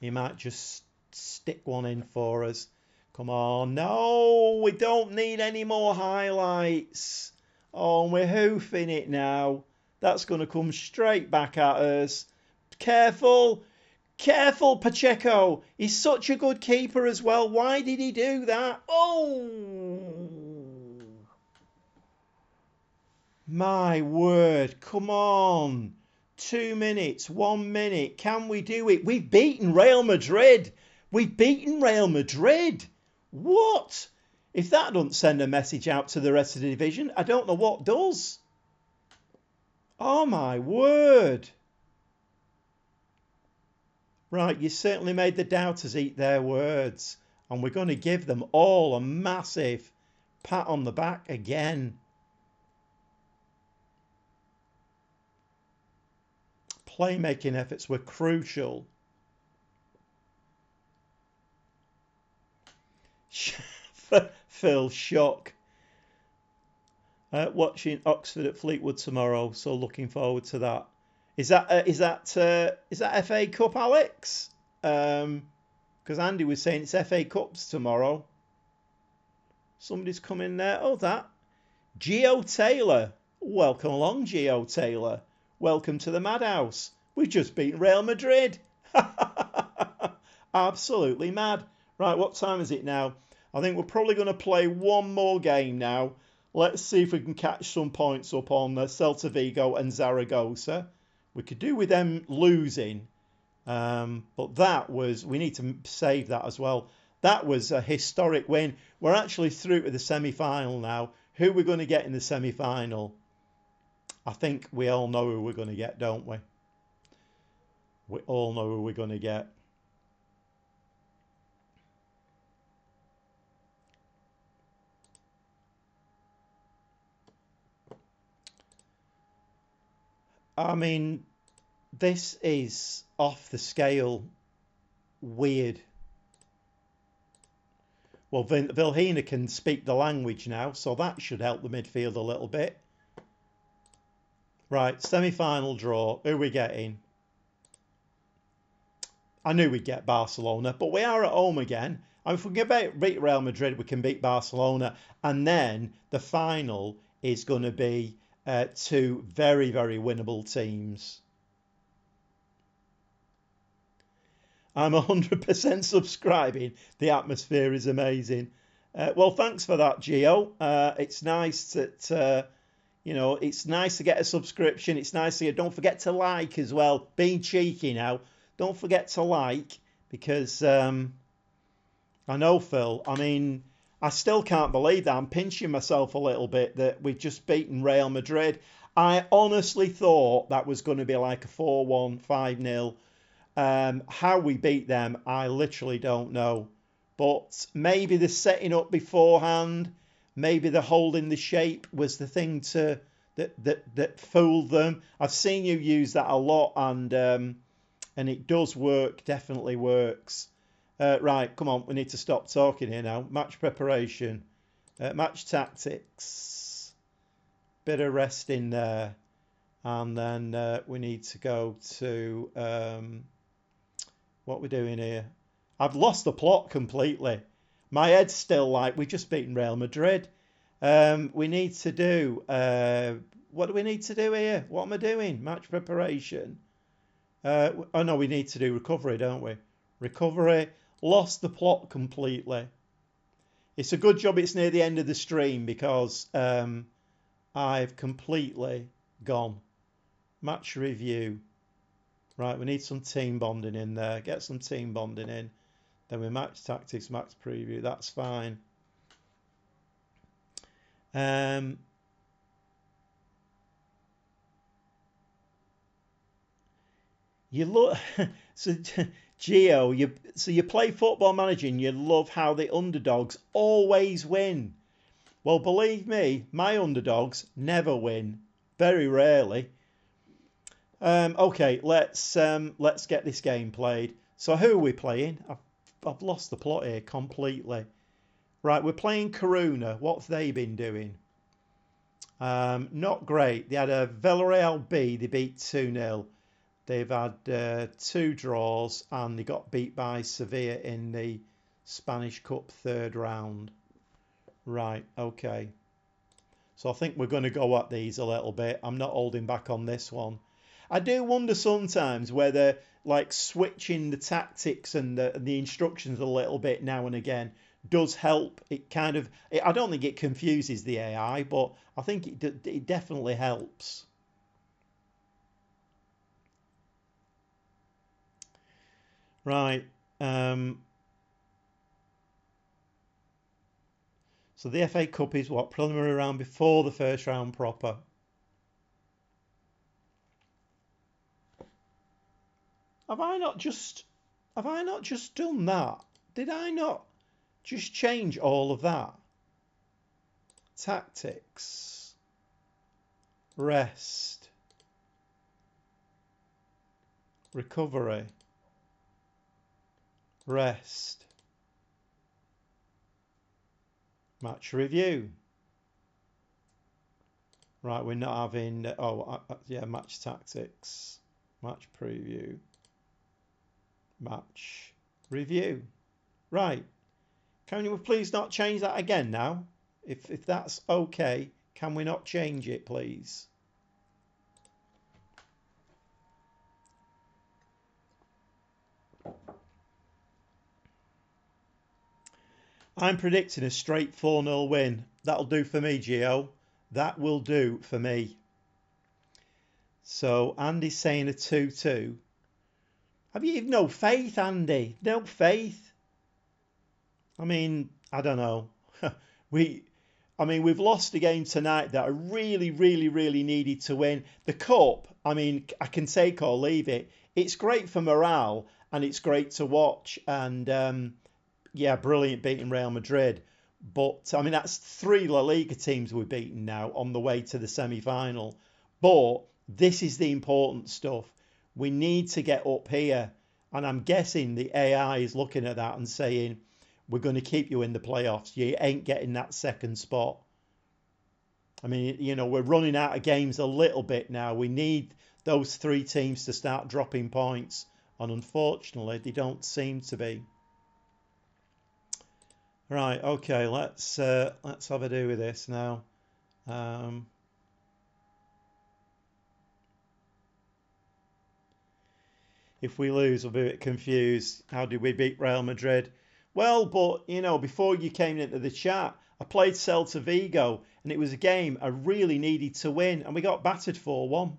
He might just stick one in for us. Come on. No, we don't need any more highlights. Oh, we're hoofing it now. That's going to come straight back at us. Careful. Careful, Pacheco. He's such a good keeper as well. Why did he do that? Oh. My word. Come on. 2 minutes. 1 minute. Can we do it? We've beaten Real Madrid. We've beaten Real Madrid. What? If that doesn't send a message out to the rest of the division, I don't know what does. Oh my word. Right, you certainly made the doubters eat their words. And we're going to give them all a massive pat on the back again. Playmaking efforts were crucial. Phil, shock. Watching Oxford at Fleetwood tomorrow, so looking forward to that. Is that FA Cup, Alex? Because Andy was saying it's FA Cups tomorrow. Somebody's coming there. Oh, that Gio Taylor. Welcome along, Gio Taylor. Welcome to the madhouse. We've just beaten Real Madrid. Absolutely mad. Right, what time is it now? I think we're probably going to play one more game now. Let's see if we can catch some points up on Celta Vigo and Zaragoza. We could do with them losing, but that was, we need to save that as well. That was a historic win. We're actually through to the semi-final now. Who we're going to get in the semi-final? I think we all know who we're going to get, don't we? We all know who we're going to get. I mean, this is off the scale weird. Well, Vilhena can speak the language now, so that should help the midfield a little bit. Right, semi-final draw. Who are we getting? I knew we'd get Barcelona, but we are at home again. And if we can beat Real Madrid, we can beat Barcelona. And then the final is going to be two very, very winnable teams. I'm 100% subscribing. The atmosphere is amazing. Well, thanks for that, Gio. It's nice that, it's nice to get a subscription. It's nice to don't forget to like as well. Being cheeky now. Don't forget to like because I know, Phil, I mean, I still can't believe that. I'm pinching myself a little bit that we've just beaten Real Madrid. I honestly thought that was going to be like a 4-1, 5-0. How we beat them, I literally don't know. But maybe the setting up beforehand, maybe the holding the shape was the thing that fooled them. I've seen you use that a lot, and it does work, definitely works. Right, come on, we need to stop talking here now. Match preparation, match tactics, bit of rest in there, and then we need to go to what we're doing here. I've lost the plot completely. My head's still like, we've just beaten Real Madrid. We need to do, what do we need to do here? What am I doing? Match preparation. Oh no, we need to do recovery, don't we? Recovery. Lost the plot completely. It's a good job it's near the end of the stream because I've completely gone. Match review. Right, we need some team bonding in there. Get some team bonding in. Then we match tactics, match preview. That's fine. You look so Geo, you play Football Manager and you love how the underdogs always win. Well, believe me, my underdogs never win. Very rarely. Okay, let's get this game played. So who are we playing? I've lost the plot here completely. Right, we're playing Coruna. What's they been doing? Not great. They had a Villarreal B. They beat 2-0. They've had 2 draws and they got beat by Sevilla in the Spanish Cup 3rd round. Right, okay. So I think we're going to go at these a little bit. I'm not holding back on this one. I do wonder sometimes whether like switching the tactics and the instructions a little bit now and again does help. It kind of, I don't think it confuses the AI, but I think it definitely helps. Right. So the FA Cup is what? Preliminary round before the first round proper. Have I not just done that? Did I not just change all of that? Tactics. Rest. Recovery. Rest. Match review. Right, we're not having, yeah, match tactics. Match preview. Match review. Right. Can you please not change that again now? If that's okay, can we not change it, please? I'm predicting a straight 4-0 win. That'll do for me, Gio. That will do for me. So Andy's saying a 2-2. Have you no faith, Andy? No faith. I mean, I don't know. we, I mean, we've lost a game tonight that I really, really, really needed to win. The cup, I mean, I can take or leave it. It's great for morale and it's great to watch. And yeah, brilliant beating Real Madrid. But I mean, that's 3 La Liga teams we've beaten now on the way to the semi-final. But this is the important stuff. We need to get up here. And I'm guessing the AI is looking at that and saying, we're going to keep you in the playoffs. You ain't getting that second spot. I mean, you know, we're running out of games a little bit now. We need those 3 teams to start dropping points. And unfortunately, they don't seem to be. Right, okay, let's have a do with this now. If we lose, we'll be a bit confused. How did we beat Real Madrid? Well, but, you know, before you came into the chat, I played Celta Vigo, and it was a game I really needed to win, and we got battered 4-1.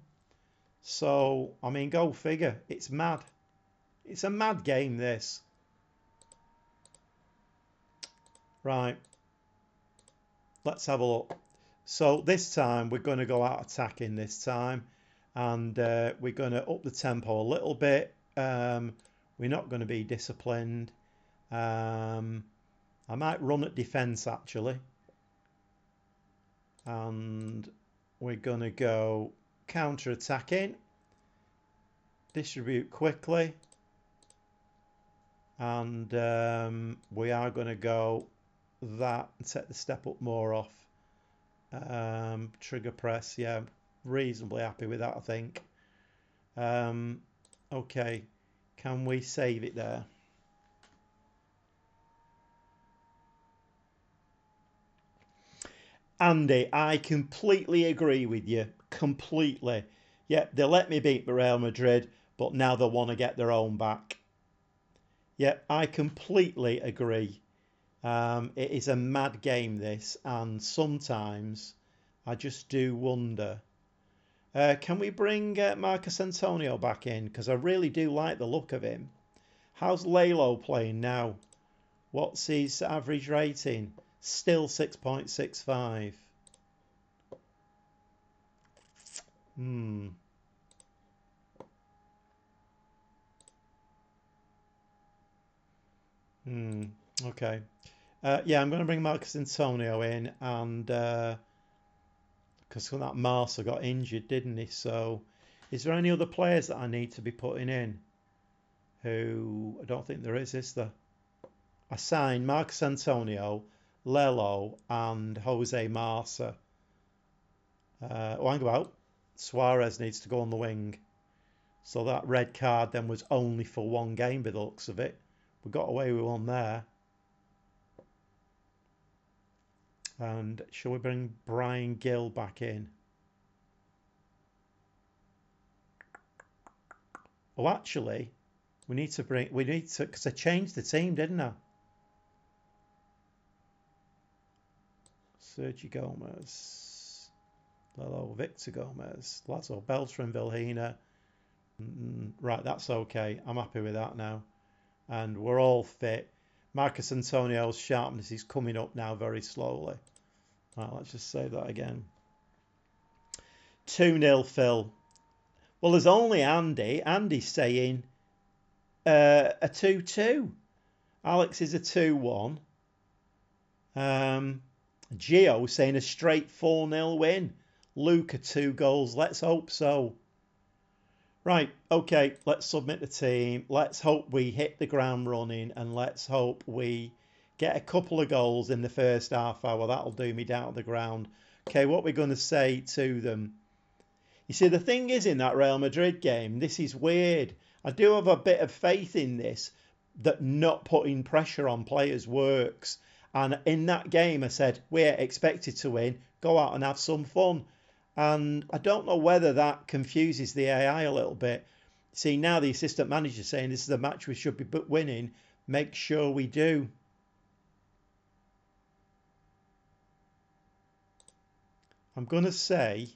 So, I mean, go figure. It's mad. It's a mad game, this. Right. Let's have a look. So, this time, we're going to go out attacking this time. And we're going to up the tempo a little bit. We're not going to be disciplined. I might run at defence actually. And we're going to go counter-attacking. Distribute quickly. And we are going to go that and set the step up more off. Trigger press, yeah. Reasonably happy with that, I think. Okay, can we save it there? Andy, I completely agree with you. Completely. Yeah, they let me beat Real Madrid, but now they want to get their own back. Yeah, I completely agree. It is a mad game, this, and sometimes I just do wonder. Can we bring Marcus Antonio back in? Because I really do like the look of him. How's Lalo playing now? What's his average rating? Still 6.65. Okay. Yeah, I'm going to bring Marcus Antonio in, and because that Marsa got injured, didn't he? So, is there any other players that I need to be putting in? Who I don't think there is there? I signed Marcus Antonio, Lelo, and Jose Marsa. Hang about. Suarez needs to go on the wing. So that red card then was only for 1 game by the looks of it. We got away with 1 there. And shall we bring Brian Gill back in? Oh, actually, we need to, because I changed the team, didn't I? Sergio Gomez, Lalo, Victor Gomez, Lazo Beltran, Vilhena. Right, that's okay. I'm happy with that now. And we're all fit. Marcus Antonio's sharpness is coming up now very slowly. Right, let's just say that again. 2-0 Phil. Well, there's only Andy. Andy's saying a 2-2. Alex is a 2-1. Gio saying a straight 4-0 win. Luca 2 goals. Let's hope so. Right, okay, let's submit the team. Let's hope we hit the ground running, and let's hope we get a couple of goals in the first half hour. That'll do me down to the ground. Okay, what we're going to say to them. You see, the thing is, in that Real Madrid game, this is weird. I do have a bit of faith in this, that not putting pressure on players works. And in that game, I said, we're expected to win. Go out and have some fun. And I don't know whether that confuses the AI a little bit. See, now the assistant manager saying this is a match we should be winning. Make sure we do. I'm going to say,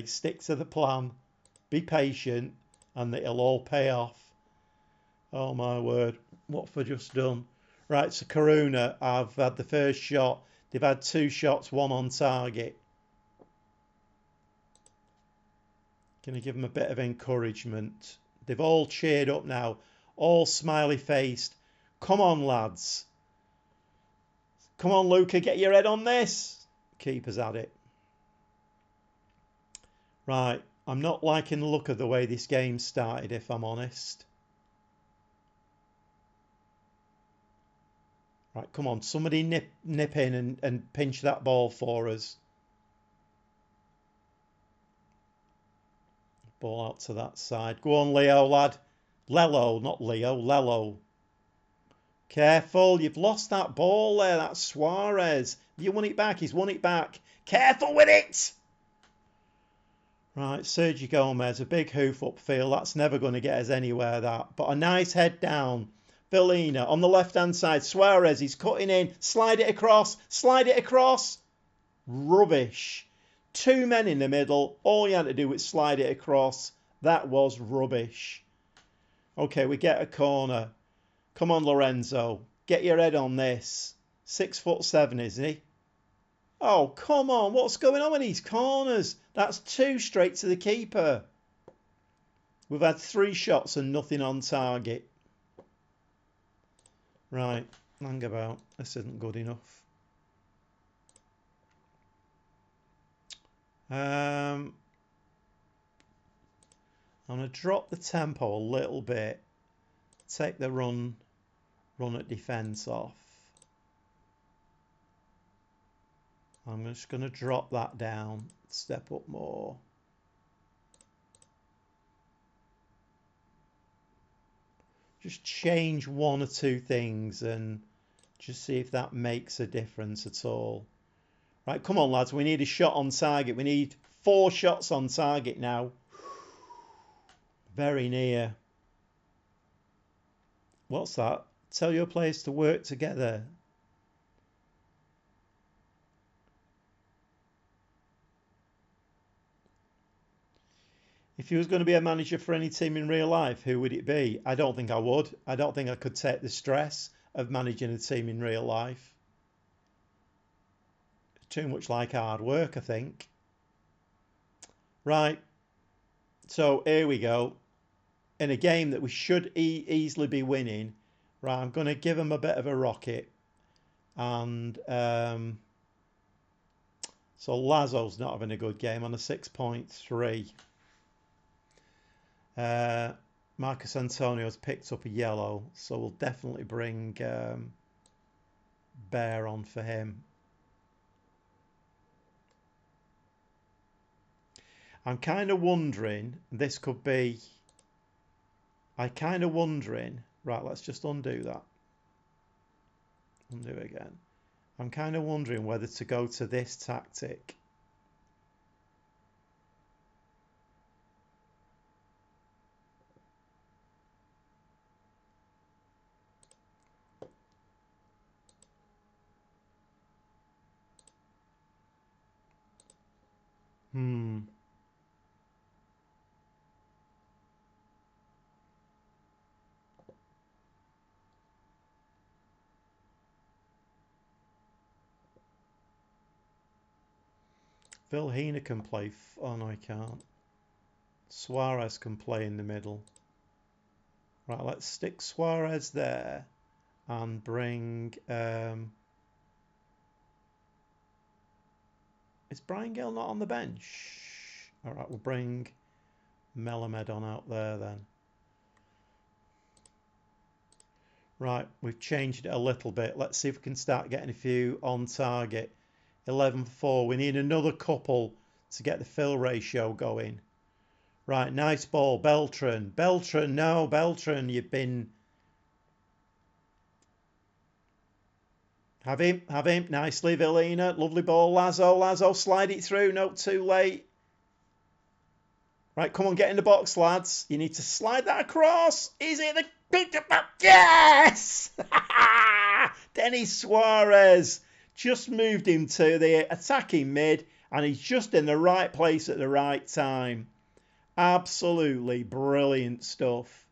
stick to the plan, be patient, and it'll all pay off. Oh my word, Watford just done. Right, so Karuna, I've had the first shot. They've had 2 shots, 1 on target. Going to give them a bit of encouragement. They've all cheered up now, all smiley faced. Come on, lads. Come on, Luca, get your head on this. Keeper's had it. Right, I'm not liking the look of the way this game started, if I'm honest. Right, come on, somebody nip in and pinch that ball for us. Ball out to that side. Go on, Leo, lad. Lello, not Leo, Lello. Careful, you've lost that ball there. That's Suarez. You won it back. He's won it back. Careful with it. Right, Sergio Gomez, a big hoof upfield. That's never going to get us anywhere, that. But a nice head down. Villina on the left-hand side. Suarez, he's cutting in. Slide it across. Slide it across. Rubbish. 2 men in the middle. All you had to do was slide it across. That was rubbish. Okay, we get a corner. Come on, Lorenzo. Get your head on this. 6'7", isn't he? Oh, come on. What's going on with these corners? That's 2 straight to the keeper. We've had 3 shots and nothing on target. Right, hang about. This isn't good enough. I'm going to drop the tempo a little bit. Take the run at defence off. I'm just going to drop that down. Step up more. Just change 1 or 2 things and just see if that makes a difference at all. Right, come on, lads. We need a shot on target. We need 4 shots on target now. Very near. What's that? Tell your players to work together. If you was going to be a manager for any team in real life, who would it be? I don't think I would. I don't think I could take the stress of managing a team in real life. Too much like hard work, I think. Right. So here we go. In a game that we should easily be winning. Right, I'm going to give them a bit of a rocket. And so Lazo's not having a good game on a 6.3. Marcus Antonio's picked up a yellow, so we'll definitely bring Bear on for him. I'm kind of wondering, this could be, right, let's just undo that. Undo it again. I'm kind of wondering whether to go to this tactic. Vilhena can play. Oh no, he can't. Suarez can play in the middle. Right, let's stick Suarez there and bring. Is Brian Gill not on the bench? All right, we'll bring Melamed on out there then. Right, we've changed it a little bit. Let's see if we can start getting a few on target. 11-4. We need another couple to get the fill ratio going. Right, nice ball. Beltran. Beltran, no, Beltran, you've been... Have him. Nicely, Villina. Lovely ball. Lazo, slide it through. No, too late. Right, come on, get in the box, lads. You need to slide that across. Is it the picture? Yes! Denis Suarez. just moved him to the attacking mid, and he's just in the right place at the right time. Absolutely brilliant stuff.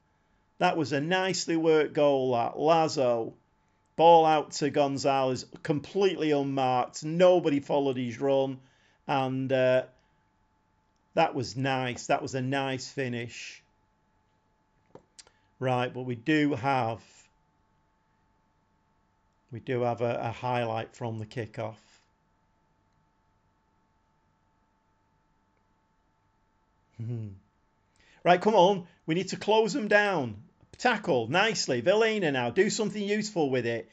That was a nicely worked goal, that. Lazo. Ball out to Gonzalez, completely unmarked. Nobody followed his run. And that was nice. That was a nice finish. Right, but we do have a highlight from the kickoff. Right, come on. We need to close them down. Tackle nicely. Villena now. Do something useful with it.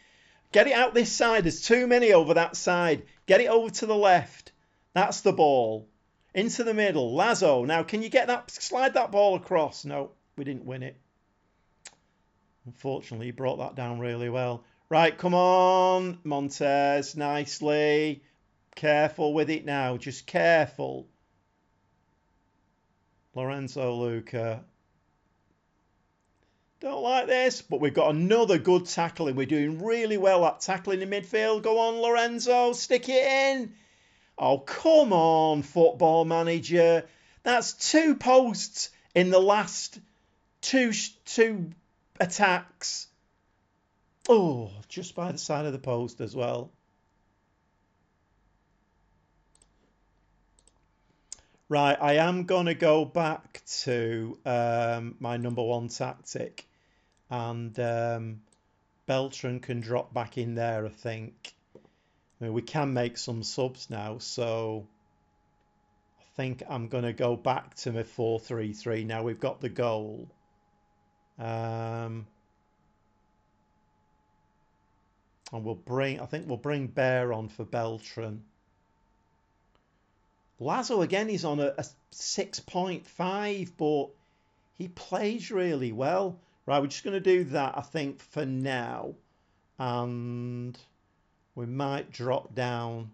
Get it out this side. There's too many over that side. Get it over to the left. That's the ball. Into the middle. Lazo. Now, can you get that? Slide that ball across. No, we didn't win it. Unfortunately, he brought that down really well. Right, come on. Montez. Nicely. Careful with it now. Just careful. Lorenzo Luca. Don't like this, but we've got another good tackling. We're doing really well at tackling in midfield. Go on, Lorenzo. Stick it in. Oh, come on, Football Manager. That's 2 posts in the last two attacks. Oh, just by the side of the post as well. Right, I am going to go back to my number 1 tactic. And Beltran can drop back in there, I think. I mean, we can make some subs now, so I think I'm going to go back to my 4-3-3. Now we've got the goal. And I think we'll bring Bear on for Beltran. Lazo again is on a 6.5, but he plays really well. Right, we're just going to do that, I think, for now. And we might drop down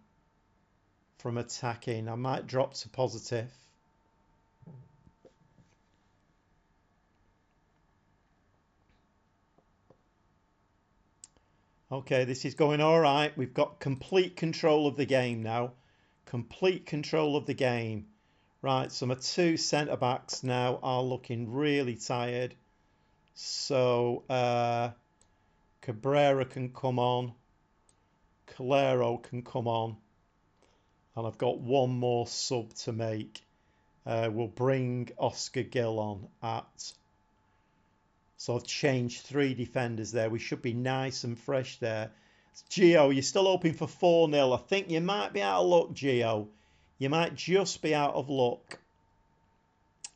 from attacking. I might drop to positive. Okay, this is going all right. We've got complete control of the game now. Complete control of the game. Right, so my 2 centre-backs now are looking really tired. So Cabrera can come on. Calero can come on. And I've got one more sub to make. We'll bring Oscar Gill on at... So I've changed 3 defenders there. We should be nice and fresh there. Gio, you're still hoping for 4-0. I think you might be out of luck, Gio. You might just be out of luck.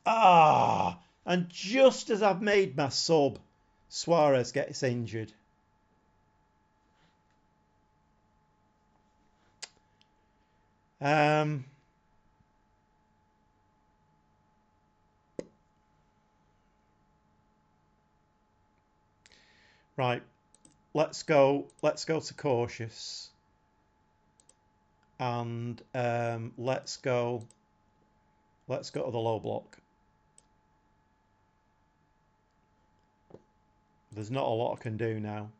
Ah! And just as I've made my sub, Suarez gets injured. Right, let's go to cautious. And let's go to the low block. There's not a lot I can do now.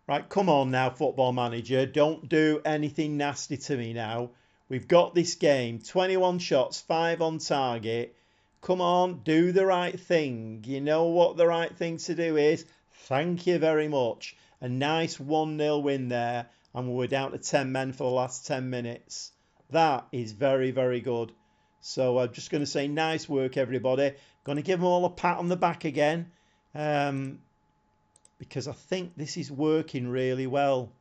Right, come on now, Football Manager. Don't do anything nasty to me now. We've got this game. 21 shots, 5 on target. Come on, do the right thing. You know what the right thing to do is. Thank you very much. A nice 1-0 win there. And we're down to 10 men for the last 10 minutes. That is very, very good. So I'm just going to say nice work, everybody. Going to give them all a pat on the back again. Because I think this is working really well.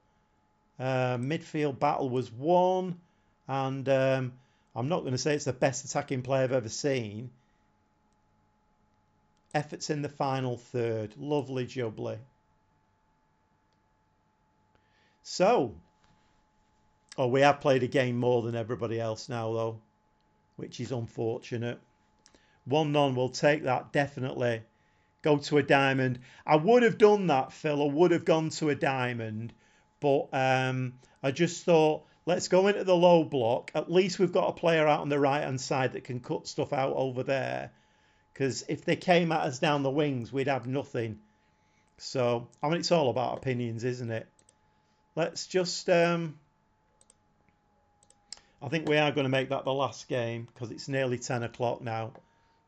Midfield battle was won. And I'm not going to say it's the best attacking play I've ever seen. Efforts in the final third. Lovely jubbly. So, we have played a game more than everybody else now, though, which is unfortunate. 1-0, we'll take that, definitely. Go to a diamond. I would have done that, Phil. I would have gone to a diamond. But I just thought, let's go into the low block. At least we've got a player out on the right-hand side that can cut stuff out over there. Because if they came at us down the wings, we'd have nothing. So, I mean, it's all about opinions, isn't it? let's just. I think we are going to make that the last game because it's nearly 10 o'clock now.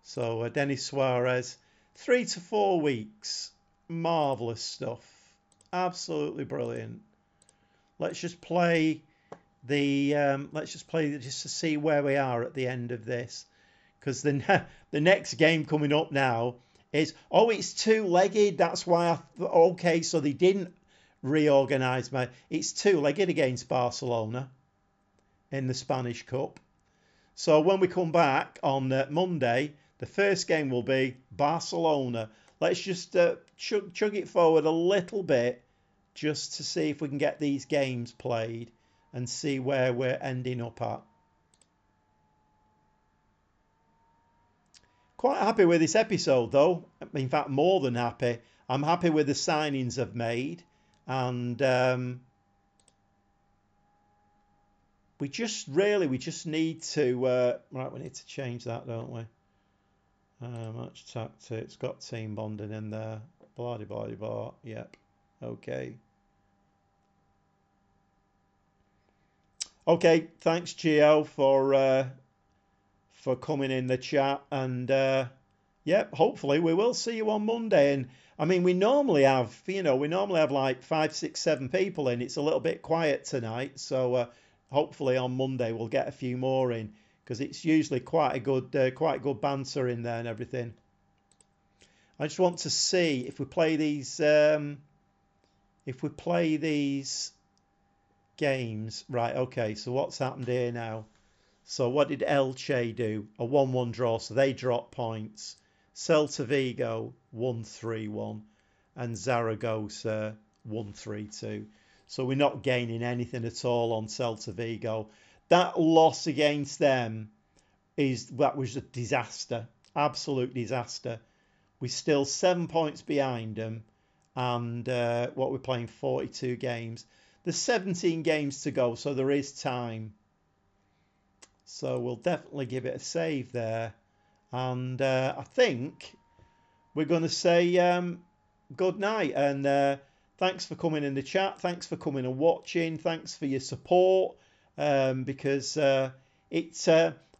So Denis Suarez, 3 to 4 weeks, marvelous stuff, absolutely brilliant. Let's just play the. Let's just play just to see where we are at the end of this, because the next game coming up now is it's two-legged. That's why I okay. So they didn't reorganise my. It's two-legged against Barcelona in the Spanish Cup. So when we come back on Monday, the first game will be Barcelona. Let's just chug it forward a little bit just to see if we can get these games played and see where we're ending up at. Quite happy with this episode though. In fact, more than happy. I'm happy with the signings I've made, and we just need to right. We need to change that, don't we? Match tactics, got team bonding in there. Blah blah blah blah. Yep. Okay. Okay. Thanks, Gio, for coming in the chat, and yep. Hopefully, we will see you on Monday. And I mean, we normally have like 5, 6, 7 people in. It's a little bit quiet tonight, so hopefully on Monday we'll get a few more in, because it's usually quite a good banter in there and everything. I just want to see if we play these games right. Okay, so what's happened here now? So what did Elche do? A 1-1 draw, so they drop points. Celta Vigo 1-3-1 and Zaragoza 1-3-2. So we're not gaining anything at all on Celta Vigo. That loss against them that was a disaster, absolute disaster. We're still 7 points behind them, and what we're playing 42 games. There's 17 games to go, so there is time. So we'll definitely give it a save there, and I think we're going to say good night, and thanks for coming in the chat. Thanks for coming and watching. Thanks for your support, because it's.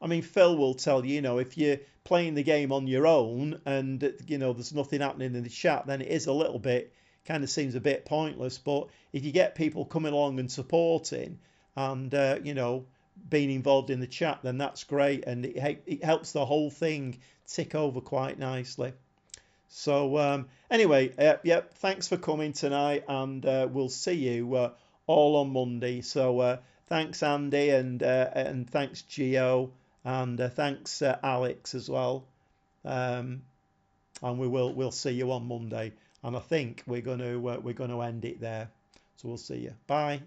I mean, Phil will tell you, if you're playing the game on your own and there's nothing happening in the chat, then it is a little bit kind of seems a bit pointless. But if you get people coming along and supporting, and being involved in the chat, then that's great, and it helps the whole thing tick over quite nicely. So anyway, yep, thanks for coming tonight, and we'll see you all on Monday. So thanks, Andy, and thanks, Gio, and thanks, Alex, as well. And we'll see you on Monday, and I think we're going to end it there. So we'll see you. Bye.